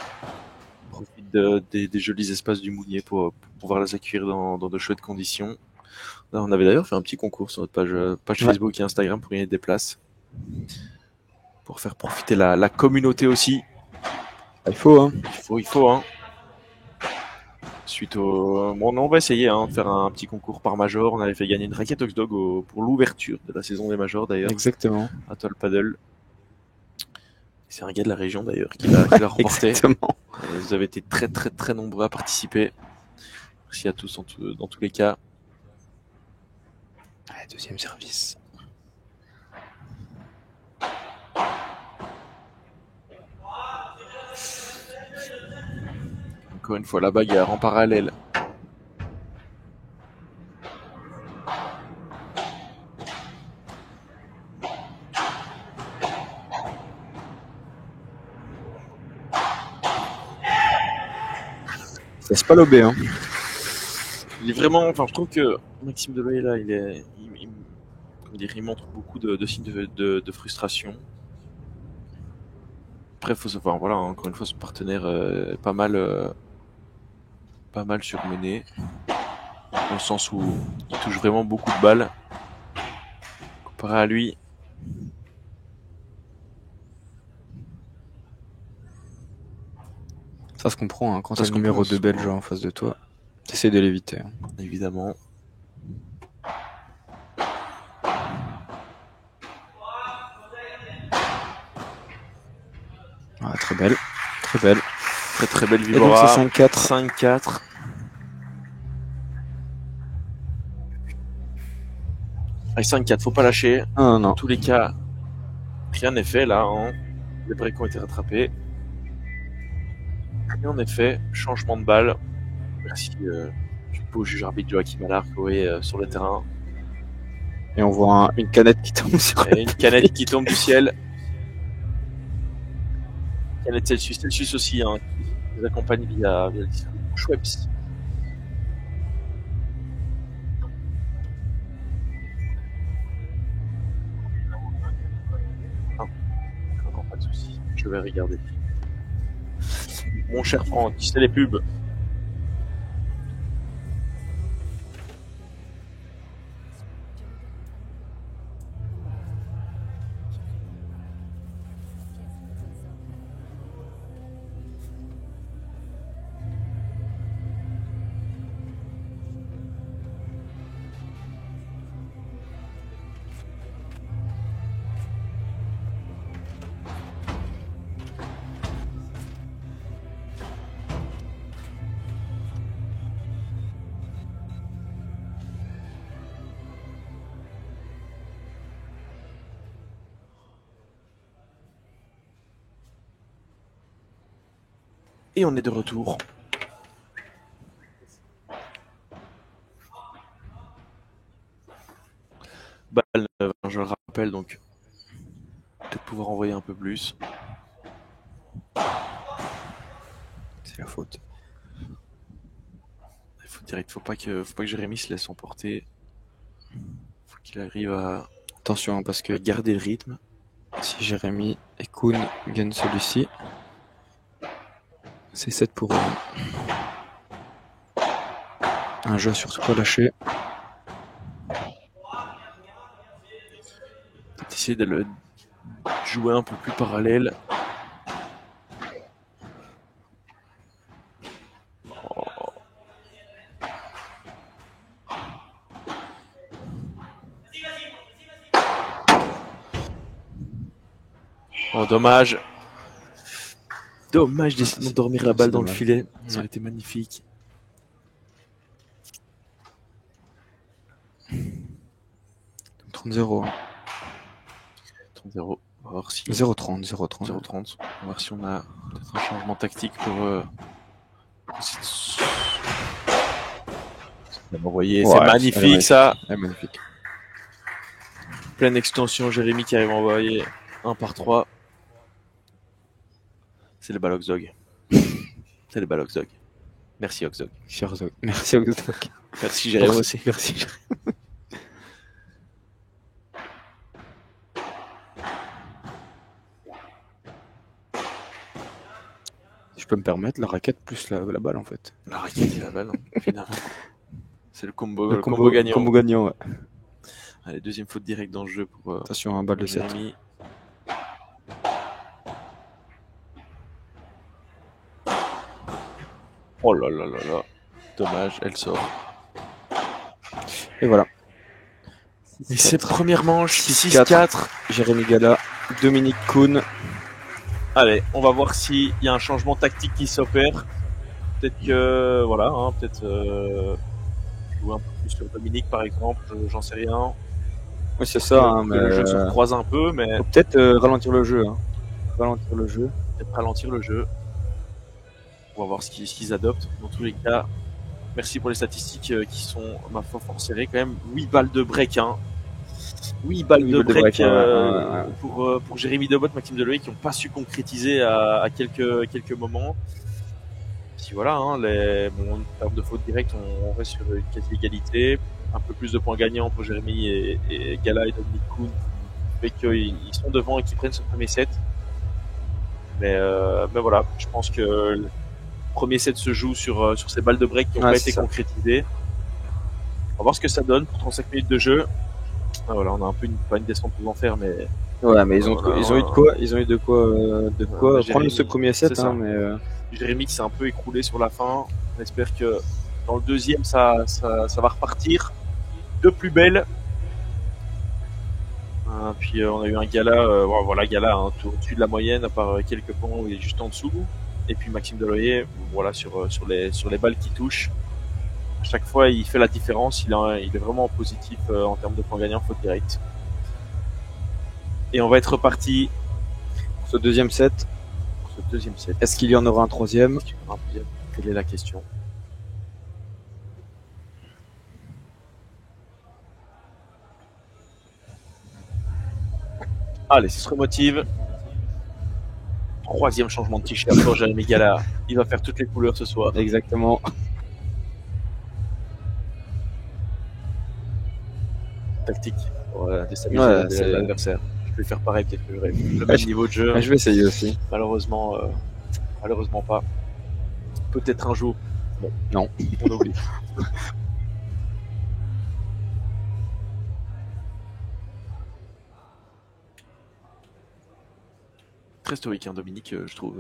profitent des jolis espaces du Mounier pour pouvoir les accueillir dans de chouettes conditions. On avait d'ailleurs fait un petit concours sur notre page Facebook et Instagram pour gagner des places. Pour faire profiter la communauté aussi. Il faut, hein. Il faut, hein. Suite au... Bon, on va essayer de faire un petit concours par major. On avait fait gagner une raquette Oxdog pour l'ouverture de la saison des majors d'ailleurs. Exactement. À Toll Paddle. C'est un gars de la région d'ailleurs qui l'a remporté. Exactement. Vous avez été très très très nombreux à participer. Merci à tous dans tous les cas. Allez, deuxième service. Encore une fois, la bagarre en parallèle. Ça se pas lobé, hein. Il est vraiment, enfin, je trouve que Maxime Deloyer là, il montre beaucoup de signes de frustration. Après, faut savoir, voilà, encore une fois, ce partenaire pas mal surmené, dans le sens où il touche vraiment beaucoup de balles. Comparé à lui. Ça se comprend, hein, quand t'as le numéro 2 belge en face de toi. T'essaies de l'éviter. Hein. Évidemment. Ah, très belle. Très belle. Très très belle Vibora. Et donc c'est 5-4. 5-4. Avec 5-4, faut pas lâcher. Non. Dans tous les cas, rien n'est fait là. Hein. Les breaks ont été rattrapés. Et en effet, changement de balle. Merci du beau juge arbitre Joachim Alarcoé sur le terrain. Et on voit une canette qui tombe sur une canette qui tombe du ciel. Canette Celsius aussi, hein, qui les accompagne via le distributeur Schweppes. Non, pas de soucis, je vais regarder. Mon cher Franck, tu sais les pubs. Et on est de retour. Balle neuve, je le rappelle, donc peut-être pouvoir envoyer un peu plus. C'est la faute. Il faut pas que Jérémy se laisse emporter. Faut qu'il arrive à... Attention, parce que garder le rythme. Si Jérémy et Kuhn gagnent celui-ci, c'est 7 pour eux. Un jeu surtout pas lâché. Peut-être essayer de le jouer un peu plus parallèle. Oh, dommage. Dommage d'essayer de dormir la balle dans le filet. Ça aurait été magnifique. « 30-0. 30-0. On va voir si... 0-30. 0-30. On va voir si on a peut-être un changement tactique pour... Ouais, c'est magnifique ça. C'est magnifique. Pleine extension, Jérémy qui arrive à envoyer 1 par 3. C'est le bal Oxdog. C'est le bal Oxdog. Merci Oxdog. Merci Oxdog. Merci Jérémy aussi. Merci Jérémy. je peux me permettre la raquette plus la balle en fait. La raquette et la balle, finalement. C'est le combo gagnant. Combo gagnant, ouais. Allez, deuxième faute directe dans le jeu pour. Attention, un balle de 7. Oh là là là là. Dommage, elle sort. Et voilà. Et c'est première manche, 6-4. Jérémy Gala, Dominique Kuhn. Allez, on va voir s'il y a un changement tactique qui s'opère. Peut-être que, voilà, hein, peut-être jouer un peu plus sur Dominique par exemple, j'en sais rien. Oui, c'est ça, hein, mais. Le jeu se croise un peu, mais. Faut peut-être ralentir le jeu. Hein. Peut-être ralentir le jeu. On va voir ce qu'ils adoptent. Dans tous les cas, merci pour les statistiques qui sont, ma foi, fort serrées quand même. 8 balles de break, hein. 8 balles de break pour Jérémy Debot, Maxime Deloyer, qui n'ont pas su concrétiser à quelques moments. Puis voilà, hein, en termes de faute directe, on reste sur une quasi-égalité. Un peu plus de points gagnants pour Jérémy et Gala et Dominique Kuhn, fait qu'ils sont devant et qu'ils prennent ce premier set. Mais voilà, je pense que le premier set se joue sur ces balles de break qui n'ont pas été concrétisées. On va voir ce que ça donne pour 35 minutes de jeu. Voilà, on a un peu pas une descente aux enfers, mais. Ouais, mais ils ont eu de quoi prendre ce premier set, hein, mais. Jérémy qui s'est un peu écroulé sur la fin. On espère que dans le deuxième, ça va repartir de plus belle. Puis on a eu un Gala, Gala hein, tout au-dessus de la moyenne, à part quelques points où il est juste en dessous. Et puis Maxime Deloyer, voilà, sur les balles qui touchent. À chaque fois, il fait la différence. Il est vraiment positif en termes de points gagnants, faute directe. Et on va être reparti pour ce deuxième set. Est-ce qu'il y en aura un troisième? Quelle est la question? Allez, ça se remotive. Troisième changement de t-shirt pour Jérémy Gala. Il va faire toutes les couleurs ce soir. Exactement. Tactique pour déstabiliser l'adversaire. Je vais faire pareil, peut-être que j'aurai le même niveau de jeu. Je vais essayer aussi. Malheureusement pas. Peut-être un jour. Bon, non, on oublie. Très stoïque, hein, Dominique, je trouve.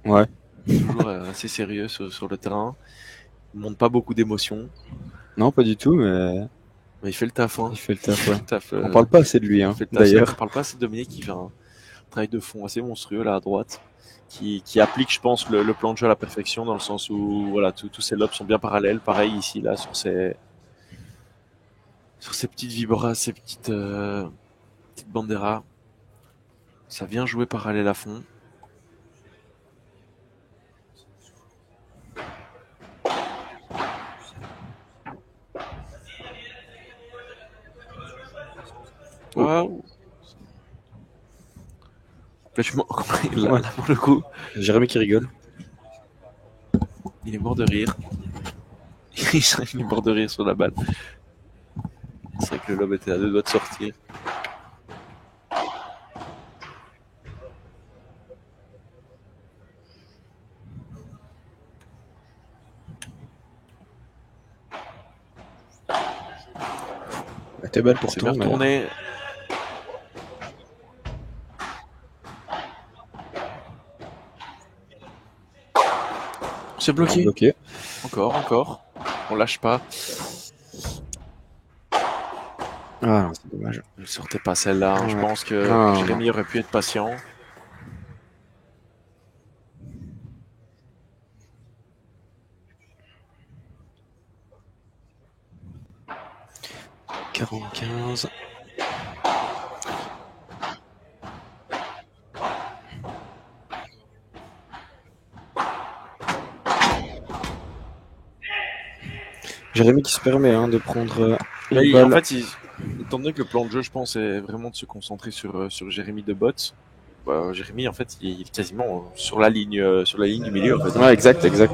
Ouais. Toujours assez sérieux sur le terrain. Il montre pas beaucoup d'émotions. Non, pas du tout, mais il fait le taf. Hein. Il fait le taf. On parle pas assez de lui, hein, d'ailleurs. On parle pas assez de Dominique, qui fait un travail de fond assez monstrueux là à droite, qui applique, je pense, le plan de jeu à la perfection, dans le sens où voilà, tous ces lobes sont bien parallèles. Pareil ici là sur ces petites vibras, ces petites banderas. Ça vient jouer parallèle à fond. Waouh! Complètement. Là, pour le coup. Jérémy qui rigole. Il est mort de rire. Il est mort de rire sur la balle. C'est vrai que le lobe était à 2 doigts de sortir. T'es belle pour tourner. C'est bloqué. Encore. On lâche pas. Ah non, c'est dommage. Ne sortait pas celle-là. Hein. Je pense que Jérémy aurait pu être patient. « 45. Jérémy qui se permet de prendre une balle. En fait, étant donné que le plan de jeu, je pense, est vraiment de se concentrer sur Jérémy Debot. Jérémy, en fait, il est quasiment sur la ligne du milieu. En fait. Ouais, exact. Ouais.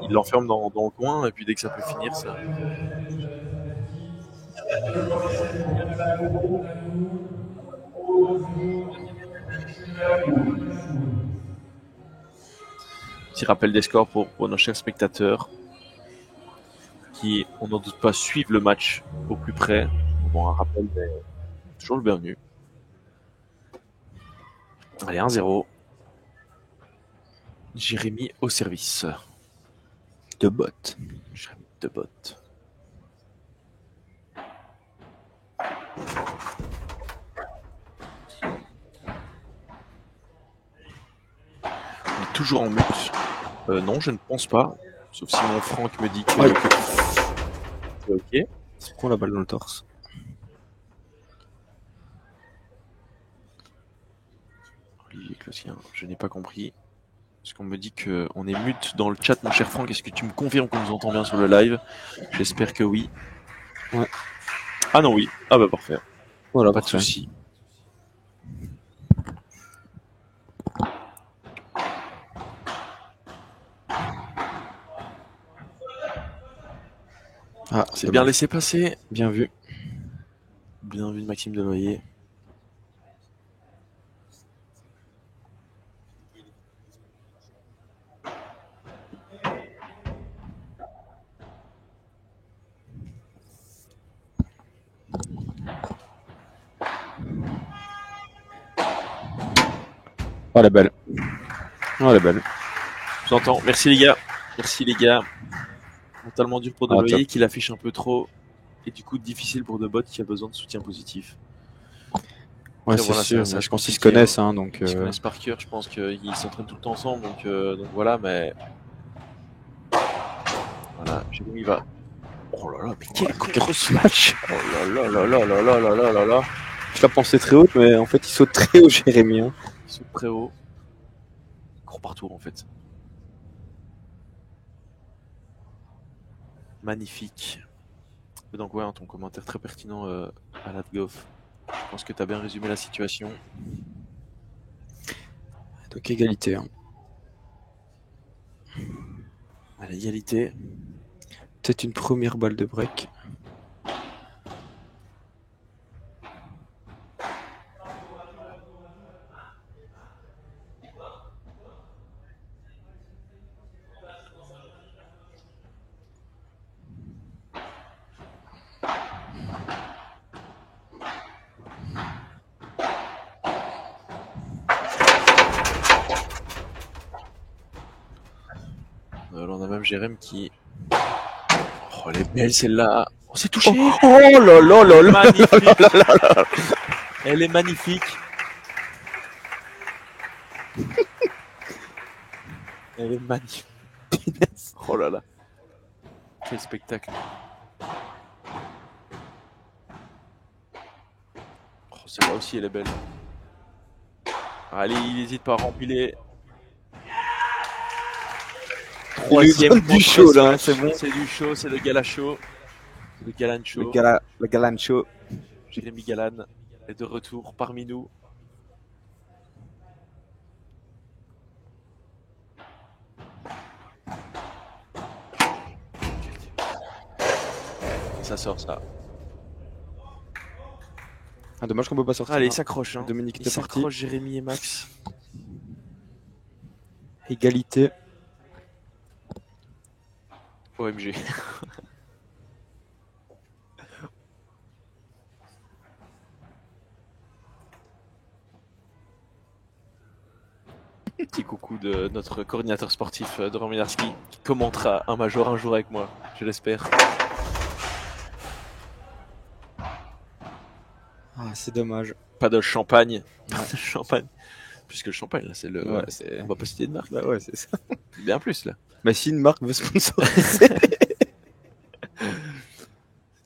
Il l'enferme dans le coin, et puis dès que ça peut finir, ça. Petit rappel des scores pour nos chers spectateurs qui, on n'en doute pas, suivent le match au plus près. Bon, un rappel, mais toujours le bienvenu. Allez, 1-0. Jérémy au service. De botte. Jérémy de botte. On est toujours en mute. Non, je ne pense pas. Sauf si mon Franck me dit que... c'est ok. C'est quoi la balle dans le torse? Olivier Closien, je n'ai pas compris. Parce qu'on me dit qu'on est mute dans le chat, mon cher Franck. Est-ce que tu me confirmes qu'on nous entend bien sur le live? J'espère que oui. Ouais. Ah non, oui. Ah bah parfait. Voilà, pas de souci. Ah, c'est bien laissé passer. Bien vu. Bien vu de Maxime Deloyer. Oh, elle est belle. Oh, elle est belle. Je vous entends. Merci les gars. Merci les gars. Mentalement dur pour Deloyer qui l'affiche un peu trop. Et du coup, difficile pour Debot qui a besoin de soutien positif. Ouais, c'est voilà, sûr. Je pense qu'ils se connaissent. Hein, donc, ils se connaissent par cœur. Je pense qu'ils s'entraînent tout le temps ensemble. Donc voilà, mais... Voilà, Jérémy va... Oh là là, mais quel contre ce match! Oh là là là là là là là là là là. Je la pensais très haute, mais en fait, il saute très haut, Jérémy. Hein. Il saute très haut. Il court partout, en fait. Magnifique. Donc ouais, ton commentaire très pertinent à Latgoff. Je pense que tu as bien résumé la situation. Donc égalité. Hein. À l'égalité. Peut-être une première balle de break. Là, on a même Jérém qui... Oh, elle est belle celle-là. Oh, c'est touché. Oh là là là là. Magnifique. Elle est magnifique. Elle est magnifique. Oh là là. Quel spectacle. Oh, celle-là aussi, elle est belle. Allez, il n'hésite pas à rempiler. Troisième du show là, c'est bon. C'est du show, c'est le gala show. Le Galan show. Le Galan show. Jérémy Galan est de retour parmi nous. Ça sort ça. Ah, dommage qu'on peut pas sortir. Allez, il s'accroche. Hein. Dominique il s'accroche, Jérémy et Max. Égalité. OMG. Petit coucou de notre coordinateur sportif, Doran Minarski, qui commentera un major un jour avec moi, je l'espère. Ah, c'est dommage. Pas de champagne. Pas de champagne. Puisque le champagne, là, c'est le. Ouais, on va pas citer de marque. Bah ouais, c'est ça. Bien plus, là. Bah si une marque veut sponsoriser.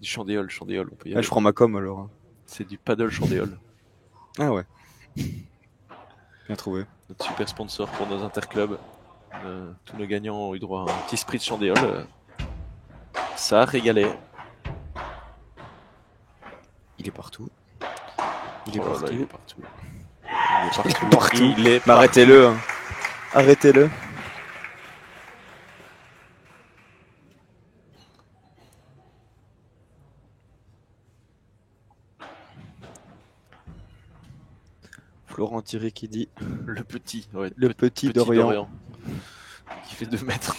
Du chandéol, on peut y aller. Je prends ma com alors. C'est du paddle chandéol. Ah ouais. Bien trouvé. Notre super sponsor pour nos interclubs. Tous nos gagnants ont eu droit à un petit spritz chandéol. Ça a régalé. Il est partout. Il est partout. Il est partout. Il est partout. Arrêtez-le. Hein. Arrêtez-le. Florent Thierry qui dit le petit, ouais, le petit d'Orient. qui fait 2 mètres.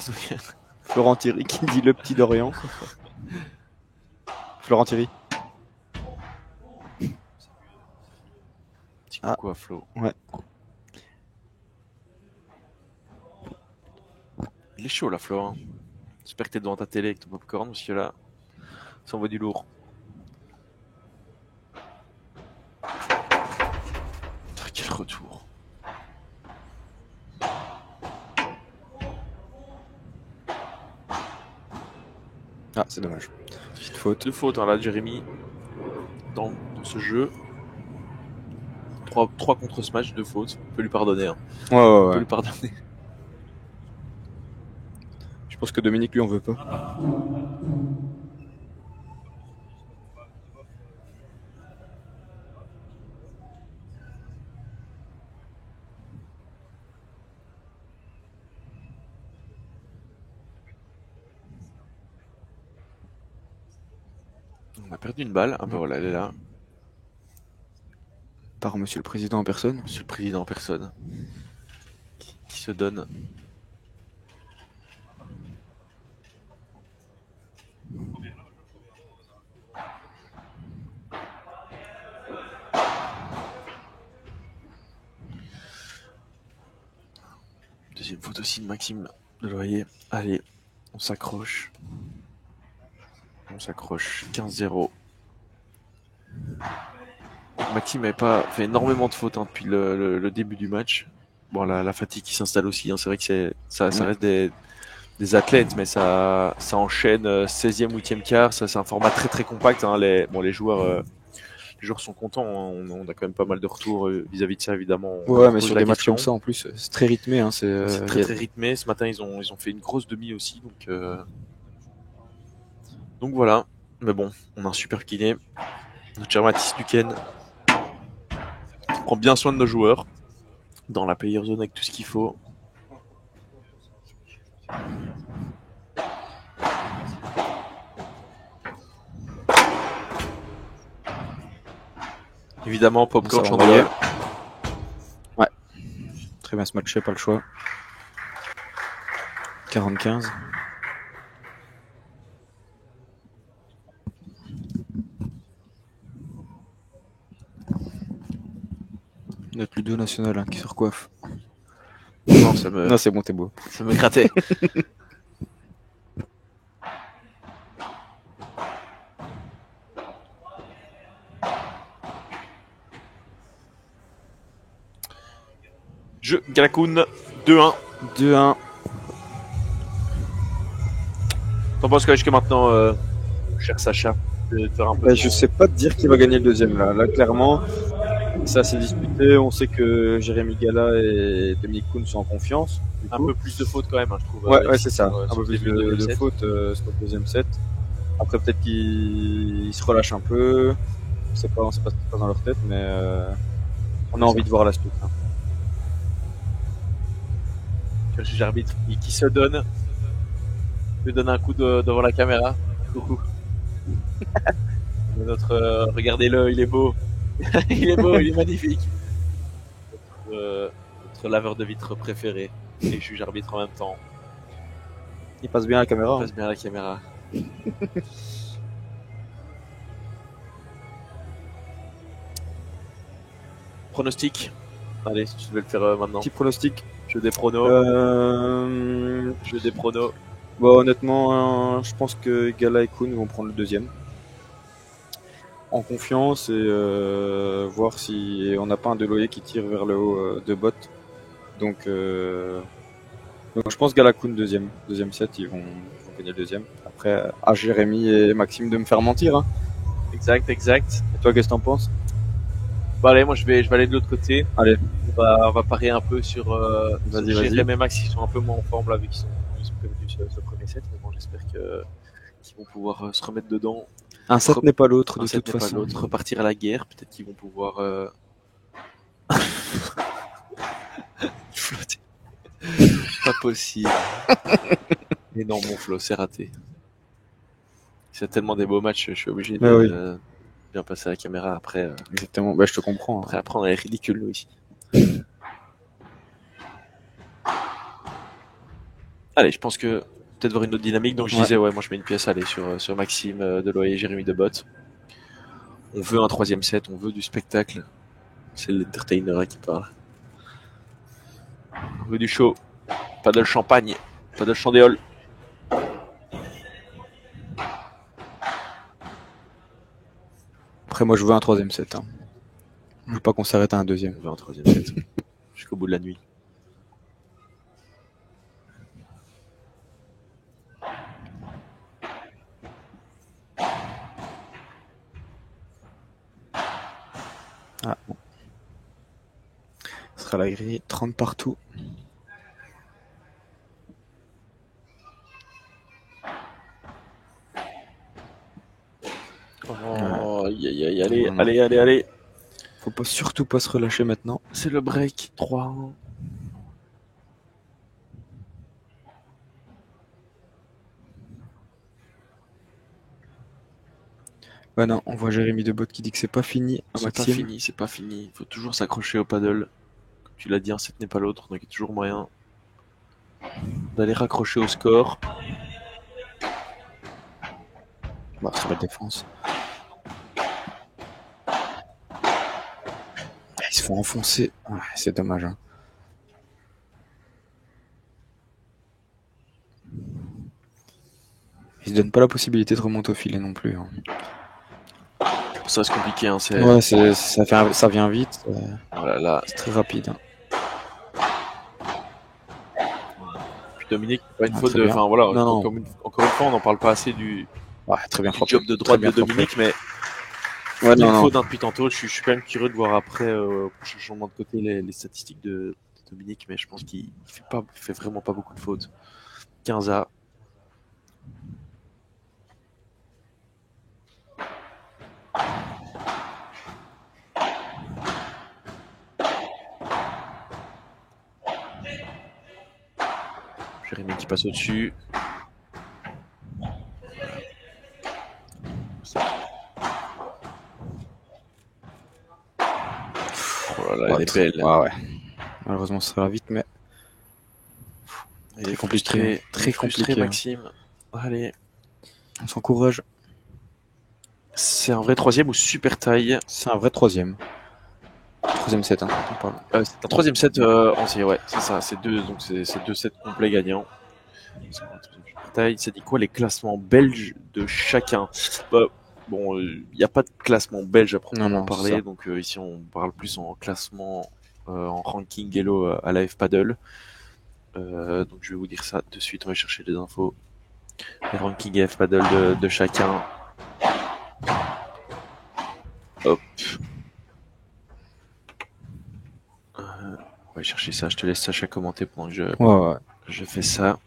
Florent Thierry qui dit le petit d'Orient. Florent Thierry. Petit coucou à Flo. Ouais. Il est chaud là, Flo. Hein. J'espère que t'es devant ta télé avec ton popcorn, parce que là, ça envoie du lourd. Quel retour. Ah, c'est dommage. Petite faute. 2 fautes, hein, là, Jérémy, dans ce jeu. 3 contre ce match, 2 fautes. On peut lui pardonner. Hein. Ouais. On peut lui pardonner. Je pense que Dominique, lui, en veut pas. On a perdu une balle. Ah bah voilà, elle est là. Par Monsieur le Président en personne. Monsieur le Président en personne. Qui se donne. Deuxième faute aussi de Maxime Deloyer. Allez, on s'accroche. On s'accroche. 15-0. Maxime n'avait pas fait énormément de fautes hein, depuis le début du match. Bon, la fatigue qui s'installe aussi. Hein. C'est vrai que ça reste des athlètes, mais ça enchaîne 16e, 8e quart. Ça, c'est un format très très compact. Hein. Les joueurs sont contents. Hein. On a quand même pas mal de retours vis-à-vis de ça, évidemment. Ouais, mais sur des matchs comme ça, en plus, c'est très rythmé. Hein. C'est très très rythmé. Ce matin, ils ont fait une grosse demi aussi. Donc voilà. Mais bon, on a un super kiné. Notre cher Mathis Duquesne prend bien soin de nos joueurs. Dans la player zone avec tout ce qu'il faut. Évidemment, Popcorn Chandelier. Ouais. Très bien ce match, pas le choix. 45. Notre Ludo national hein, qui se recoiffe. Non, non, c'est bon, t'es beau. Ça me grattait. Jeu Galakoun 2-1. 2-1. T'en penses quoi jusqu'à maintenant, cher Sacha de faire un peu Je sais pas te dire qui va gagner le deuxième là. Là, clairement, c'est assez disputé. On sait que Jérémy Gala et Dominique Kuhn sont en confiance. Un peu plus de fautes quand même, hein, je trouve. Ouais, c'est ça. Un peu plus de fautes sur le deuxième set. Après, peut-être qu'ils se relâchent un peu. On sait pas ce qui se passe dans leur tête, mais on a envie de voir la suite. Hein. Le juge arbitre qui se donne. Je donne un coup devant la caméra. Coucou. Regardez-le, il est beau. Il est beau, il est magnifique. Notre laveur de vitres préféré. Et juge arbitre en même temps. Il passe bien à la caméra. Il passe bien à la caméra. Pronostic. Allez, si tu veux le faire maintenant. Petit pronostic. Jeu des pronos. Jeu des pronos. Bon, honnêtement, je pense que Gala et Kuhn vont prendre le deuxième. En confiance et voir si on n'a pas un Deloyer qui tire vers le haut de bot. Donc je pense Gala Kuhn deuxième set, ils vont gagner le deuxième. Après, à Jérémy et Maxime de me faire mentir. Hein. Exact. Et toi, qu'est-ce que t'en penses? Bon allez, moi je vais aller de l'autre côté. Allez. On va parier un peu sur Jérémy et Max qui sont un peu moins en forme là vu qu'ils sont prévenus ce premier set. Mais bon, j'espère qu'ils vont pouvoir se remettre dedans. Un set n'est pas l'autre de toute façon. Repartir à la guerre, peut-être qu'ils vont pouvoir flotter. Pas possible. Mais non, mon Flo, c'est raté. C'est tellement des beaux matchs, je suis obligé de bien passer à la caméra après. Exactement, je te comprends. Après, on est ridicule nous ici. Allez, je pense que peut-être voir une autre dynamique. Donc je disais, ouais, moi je mets une pièce, allez, sur Maxime Deloyer et Jérémy Debotte. On veut un 3e set, on veut du spectacle. C'est l'entertainer qui parle. On veut du show. Pas de champagne, pas de chandéole. Après, moi, je veux un 3e set. Hein. Je veux pas qu'on s'arrête à un 2e. On veut un 3e set. Jusqu'au bout de la nuit. Ah, bon. Ce sera la grille 30 partout. Oh, allez. Faut surtout pas se relâcher maintenant. C'est le break 3-1. Ouais, non, on voit Jérémy Debotte qui dit que c'est pas fini. C'est pas fini. Il faut toujours s'accrocher au paddle. Comme tu l'as dit, un set n'est pas l'autre, donc il y a toujours moyen d'aller raccrocher au score. Bah, c'est la défense. Ils se font enfoncer. Ouais, c'est dommage. Hein. Ils se donnent pas la possibilité de remonter au filet non plus. Hein. Ça reste compliqué. Hein, ouais, ça vient vite. Voilà, là, c'est très rapide. Hein. Puis Dominique, pas une faute de. Enfin voilà, encore une fois, on n'en parle pas assez du très bien job de droite de Dominique, mais ouais, une faute depuis tantôt. Je suis quand même curieux de voir après, au prochain changement de côté, les statistiques de Dominique, mais je pense qu'il fait vraiment pas beaucoup de fautes. 15A. Jérémy qui passe au-dessus. Oh là là, elle est belle. Ouais. Malheureusement, ça va vite, mais très compliqué. Très compliqué, Maxime. Allez. On s'encourage. C'est un vrai 3e ou super taille? C'est un vrai 3e. 3e set, hein, on parle. C'est un 3e set en série, ouais, c'est ça. C'est 2 sets complets gagnants. Taille, ça dit quoi les classements belges de chacun? Bon, il n'y a pas de classement belge à proprement parler, donc ici on parle plus en classement, en ranking Elo à la F-Paddle. Donc je vais vous dire ça de suite, on va chercher des infos. Les rankings F-Paddle de chacun. Hop. On va chercher ça, je te laisse Sacha commenter pendant que je fais ça.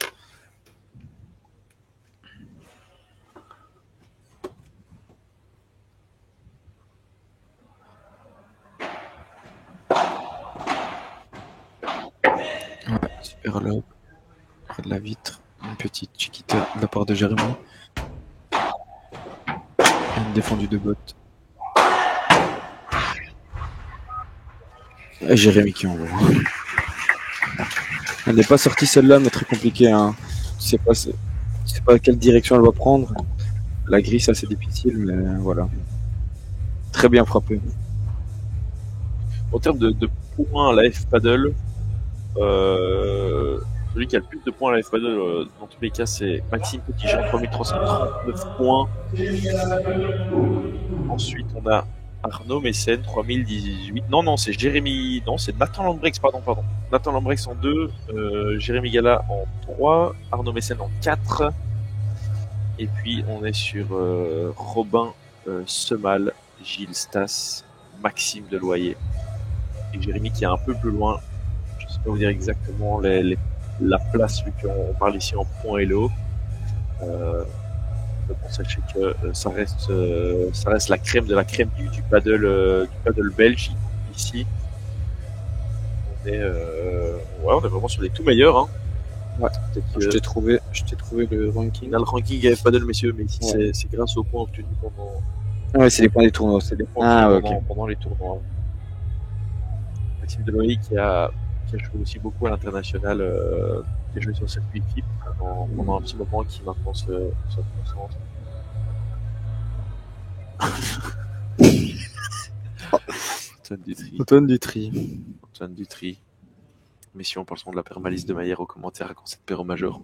Ouais, super lob. Près de la vitre. Une petite chiquita de la part de Jérémy. Une défendue de botte. Et Jérémy qui envoie. Elle n'est pas sortie celle-là, mais très compliquée. Hein. Je sais pas quelle direction elle va prendre. La grille, ça c'est difficile, mais voilà. Très bien frappé. En termes de points à la F-Paddle, celui qui a le plus de points à la F-Paddle, dans tous les cas, c'est Maxime Petitjean, 3339 points. Ensuite, on a Arnaud Mécène, 3018. Non, c'est Jérémy. Non, c'est Nathan Lambrex, pardon. Nathan Lambrex en 2, Jérémy Gala en 3, Arnaud Mécène en 4. Et puis, on est sur Robin Semal, Gilles Stas, Maxime Deloyer. Et Jérémy qui est un peu plus loin. Je ne sais pas vous dire exactement la place, vu qu'on parle ici en point Elo. Bon, sachez que ça reste la crème de la crème du paddle belge ici. On est vraiment sur les tout meilleurs. Hein. Ouais, je t'ai trouvé le ranking. On a le ranking AF Paddle, messieurs, mais ici c'est grâce aux points obtenus pendant. Ouais, c'est les points des tournois. C'est les points pendant les tournois. Maxime Deloyer qui a qui a joué aussi beaucoup à l'international, qui a joué sur le circuit FIP pendant un petit moment, qui maintenant se concentre. Antoine Dutry. Antoine Dutry. Mission, parlons de la paire Malice de Maillère aux commentaires quand cette paire au major.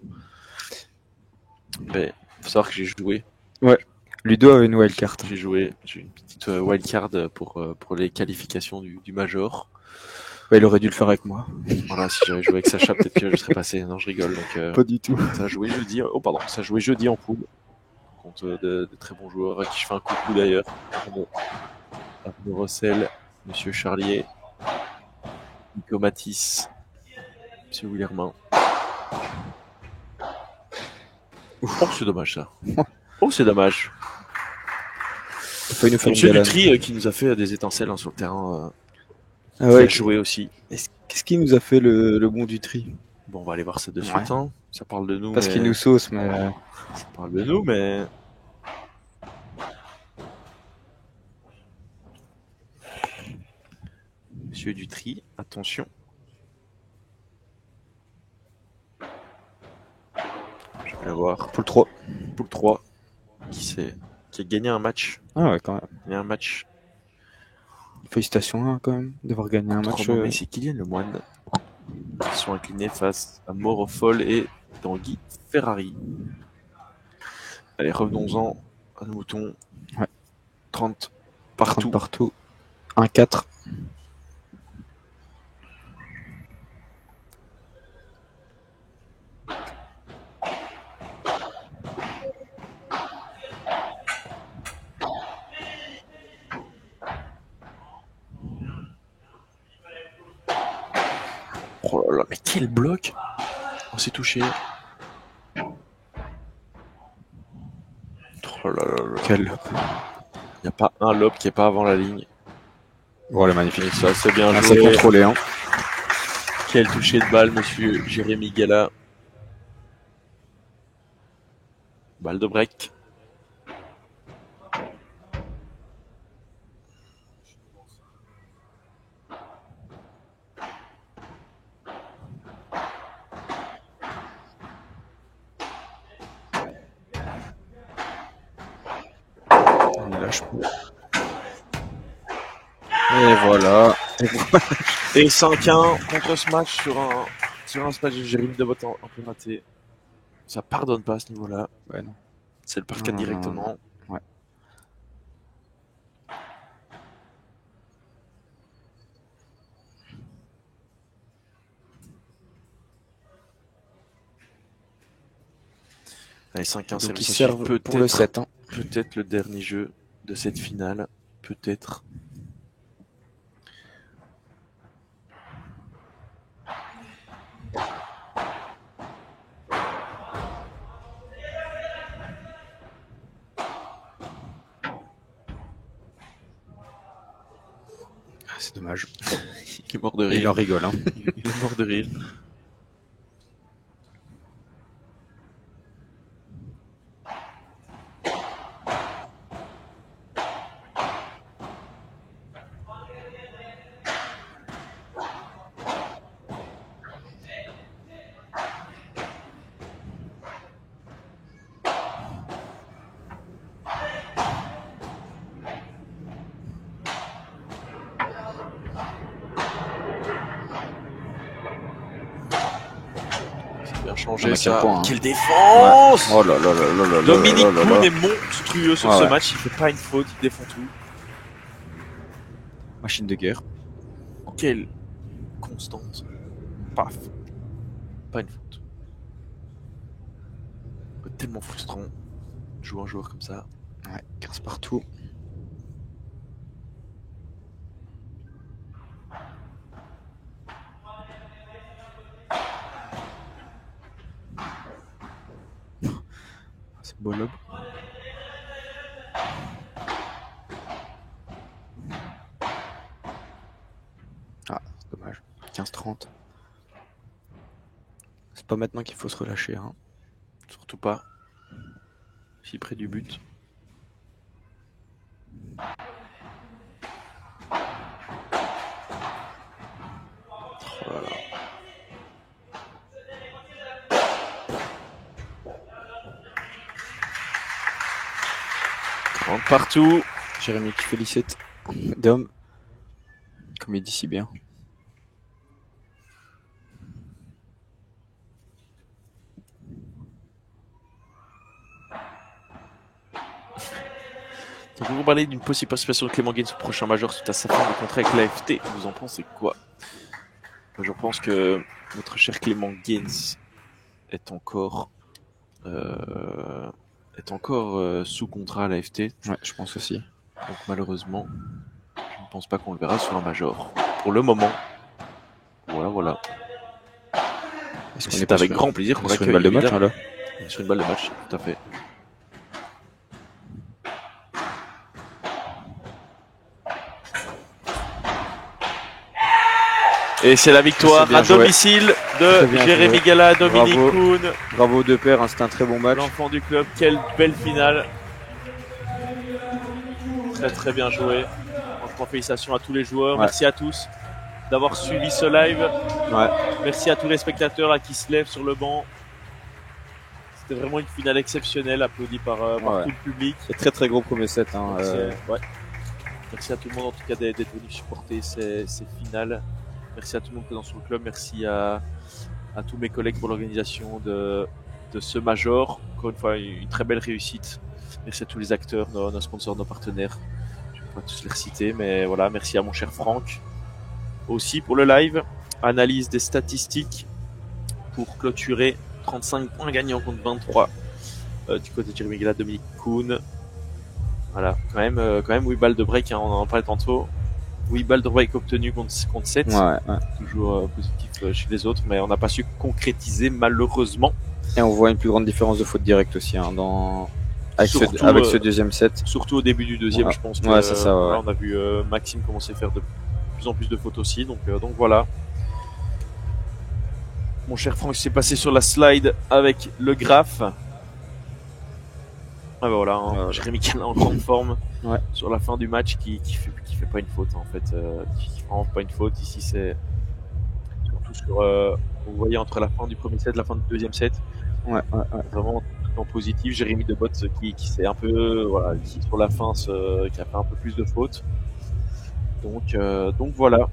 Mais faut savoir que j'ai joué. Ouais. Ludo avait une wildcard. J'ai une petite wildcard pour les qualifications du major. Ouais, il aurait dû le faire avec moi. Voilà, si j'avais joué avec Sacha, peut-être que je serais passé. Non, je rigole. Donc, pas du tout. Ça a joué jeudi. Oh, pardon. Ça a joué jeudi en poule. Contre de très bons joueurs, à qui je fais un coucou d'ailleurs. Arnaud Rossel, Monsieur Charlier, Nico Matisse, Monsieur Willermin. Oh, c'est dommage ça. Oh, c'est dommage. Monsieur Dutry qui nous a fait des étincelles sur le terrain. Ah ouais, qui a joué aussi. Qu'est-ce qui nous a fait le bon Dutry? Bon, on va aller voir ça de suite. Hein. Ça parle de nous. Parce qu'il nous sauce, mais. Ça parle de nous, mais. Monsieur Dutry, attention. Je vais la voir. Poule 3. Poule 3. Qui a gagné un match. Ah ouais, quand même. Gagné un match. Félicitations hein, quand même d'avoir gagné un match. Mais c'est Kylian Lemoine. Ils sont inclinés face à Morofol et Tanguy Ferrari. Allez, revenons-en à nos moutons. Ouais. 30 partout. 1-4. Oh là là, mais quel bloc! On s'est touché. Oh là là là. Quel lob. Il n'y a pas un lob qui est pas avant la ligne. Voilà, magnifique. Et ça, c'est bien joué. C'est contrôlé. Hein. Quel touché de balle, monsieur Jérémy Gala. Balle de break. Et voilà. Et 5-1 contre ce match sur un match de Jérémy de Botte un peu maté. Ça pardonne pas à ce niveau-là. Ouais, non. C'est le par 4 directement. Ouais. Allez, 5-1, c'est qui servent pour le 7. Hein. Peut-être le dernier jeu de cette finale. Peut-être. C'est dommage. Il est mort de rire. Il en rigole. Hein. Il est mort de rire. Changer ça. Point, hein. Quelle défense! Ouais. Oh là là là là là. Dominique Kuhn est monstrueux sur ce match. Il fait pas une faute, il défend tout. Machine de guerre. Quelle constante. Paf. Pas une faute. Tellement frustrant de jouer un joueur comme ça. Ouais, 15 partout. C'est beau lob. Ah, c'est dommage. 15-30. C'est pas maintenant qu'il faut se relâcher. Hein. Surtout pas. Si près du but. Oh là là. Rentre partout. Jérémy qui félicite Dom, comme il dit si bien. Donc on va parler d'une possible participation de Clément Gaines au prochain major suite à sa fin de contrat avec l'AFT. Vous en pensez quoi? Je pense que notre cher Clément Gaines est encore sous contrat à l'AFT. Ouais, je pense aussi. Donc malheureusement, je ne pense pas qu'on le verra sur un major. Pour le moment, voilà. C'est avec grand plaisir qu'on accueille une balle de match, là. Sur une balle de match, tout à fait. Et c'est la victoire à domicile de Jérémy Gala, Dominique Kuhn. Bravo aux deux pairs, hein, c'était un très bon match. L'enfant du club, quelle belle finale. Très bien joué. Franchement, félicitations à tous les joueurs. Ouais. Merci à tous d'avoir suivi ce live. Ouais. Merci à tous les spectateurs là, qui se lèvent sur le banc. C'était vraiment une finale exceptionnelle, applaudie par tout le public. C'est très gros premier set. Hein, Merci à tout le monde en tout cas d'être venu supporter ces finales. Merci à tout le monde présent sur le club. Merci à tous mes collègues pour l'organisation de ce major. Encore une fois, une très belle réussite. Merci à tous les acteurs, nos sponsors, nos partenaires. Je ne vais pas tous les reciter, mais voilà. Merci à mon cher Franck aussi pour le live. Analyse des statistiques pour clôturer 35 points gagnants contre 23 du côté de Jérémy Gala, Dominique Kuhn. Voilà, quand même 8 balles de break, hein, on en parlait tantôt. 8 balles de break obtenues contre 7. Ouais. Toujours positif chez les autres, mais on n'a pas su concrétiser malheureusement. Et on voit une plus grande différence de faute directe aussi hein, avec ce deuxième set. Surtout au début du deuxième, je pense. Ouais, c'est ça. Là, on a vu Maxime commencer à faire de plus en plus de fautes aussi. Donc voilà. Mon cher Franck s'est passé sur la slide avec le graphe. Ah bah voilà, hein, Jérémy Gala en grande forme sur la fin du match qui fait pas une faute en fait, qui fait vraiment pas une faute. Ici c'est surtout sur vous voyez entre la fin du premier set et la fin du deuxième set. Vraiment en positif. Jérémy Debot qui s'est un peu qui sur la fin qui a fait un peu plus de fautes. Donc voilà.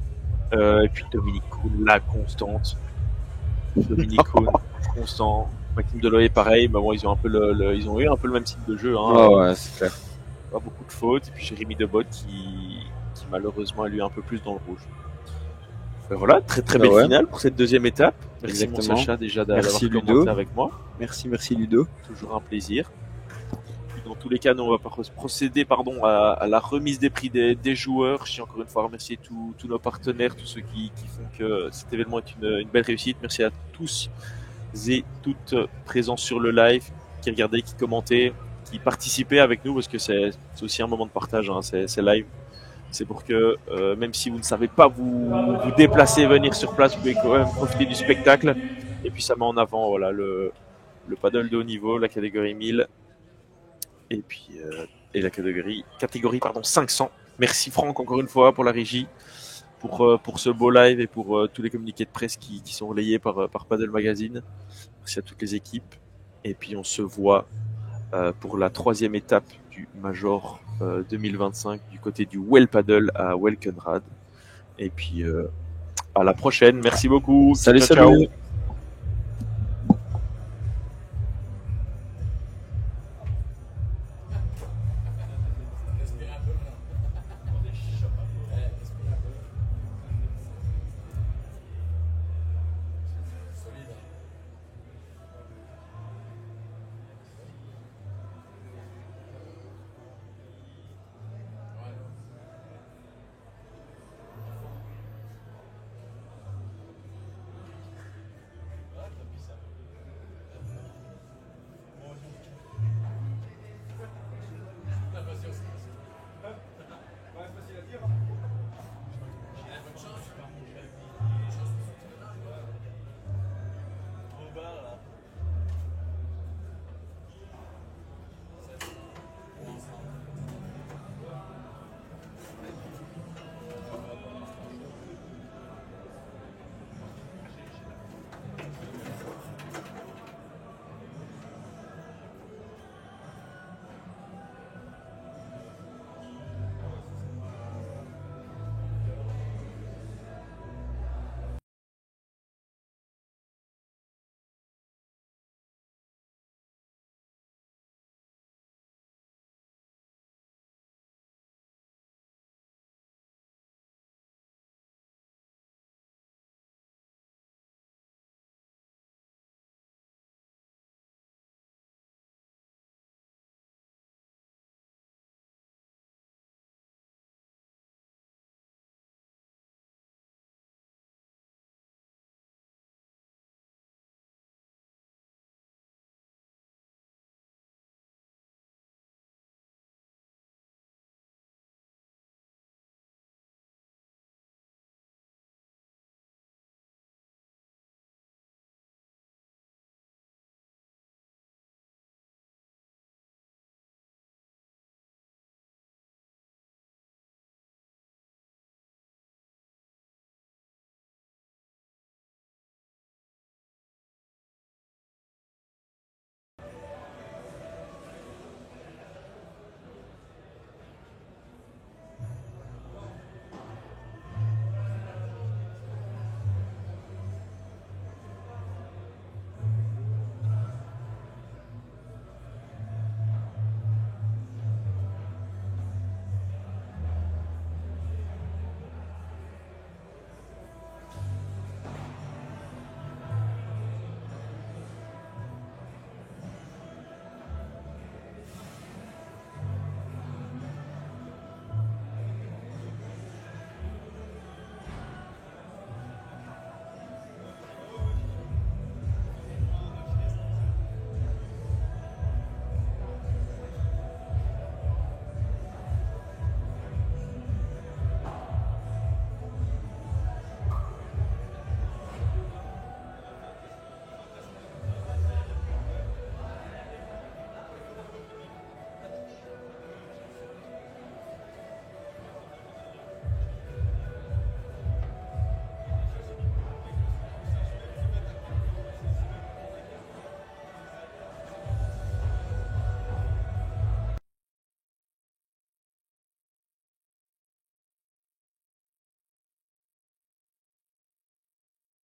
Et puis Dominique Kuhn, la constante. Dominique Kuhn, constant. Maxime Deloyer pareil, mais bon ils ont eu un peu le même type de jeu hein. Ouais, c'est clair. Pas beaucoup de fautes et puis Jérémy Debot qui malheureusement a lui un peu plus dans le rouge. Voilà, très belle finale pour cette deuxième étape. Merci mon Sacha déjà d'avoir commenté avec moi. Merci Ludo. Toujours un plaisir. Dans tous les cas, nous on va procéder à la remise des prix des joueurs. Je tiens encore une fois à remercier tous nos partenaires, tous ceux qui font que cet événement est une belle réussite. Merci à tous et toutes présents sur le live, qui regardaient, qui commentaient, qui participaient avec nous, parce que c'est aussi un moment de partage, hein, c'est live. C'est pour que même si vous ne savez pas vous déplacer, venir sur place, vous pouvez quand même profiter du spectacle. Et puis ça met en avant le paddle de haut niveau, la catégorie 1000 et puis et la catégorie 500. Merci Franck encore une fois pour la régie, pour ce beau live et pour tous les communiqués de presse qui sont relayés par Paddle Magazine. Merci à toutes les équipes. Et puis on se voit pour la troisième étape du Major 2025 du côté du Well Paddle à Welkenrad. Et puis à la prochaine. Merci beaucoup. Salut.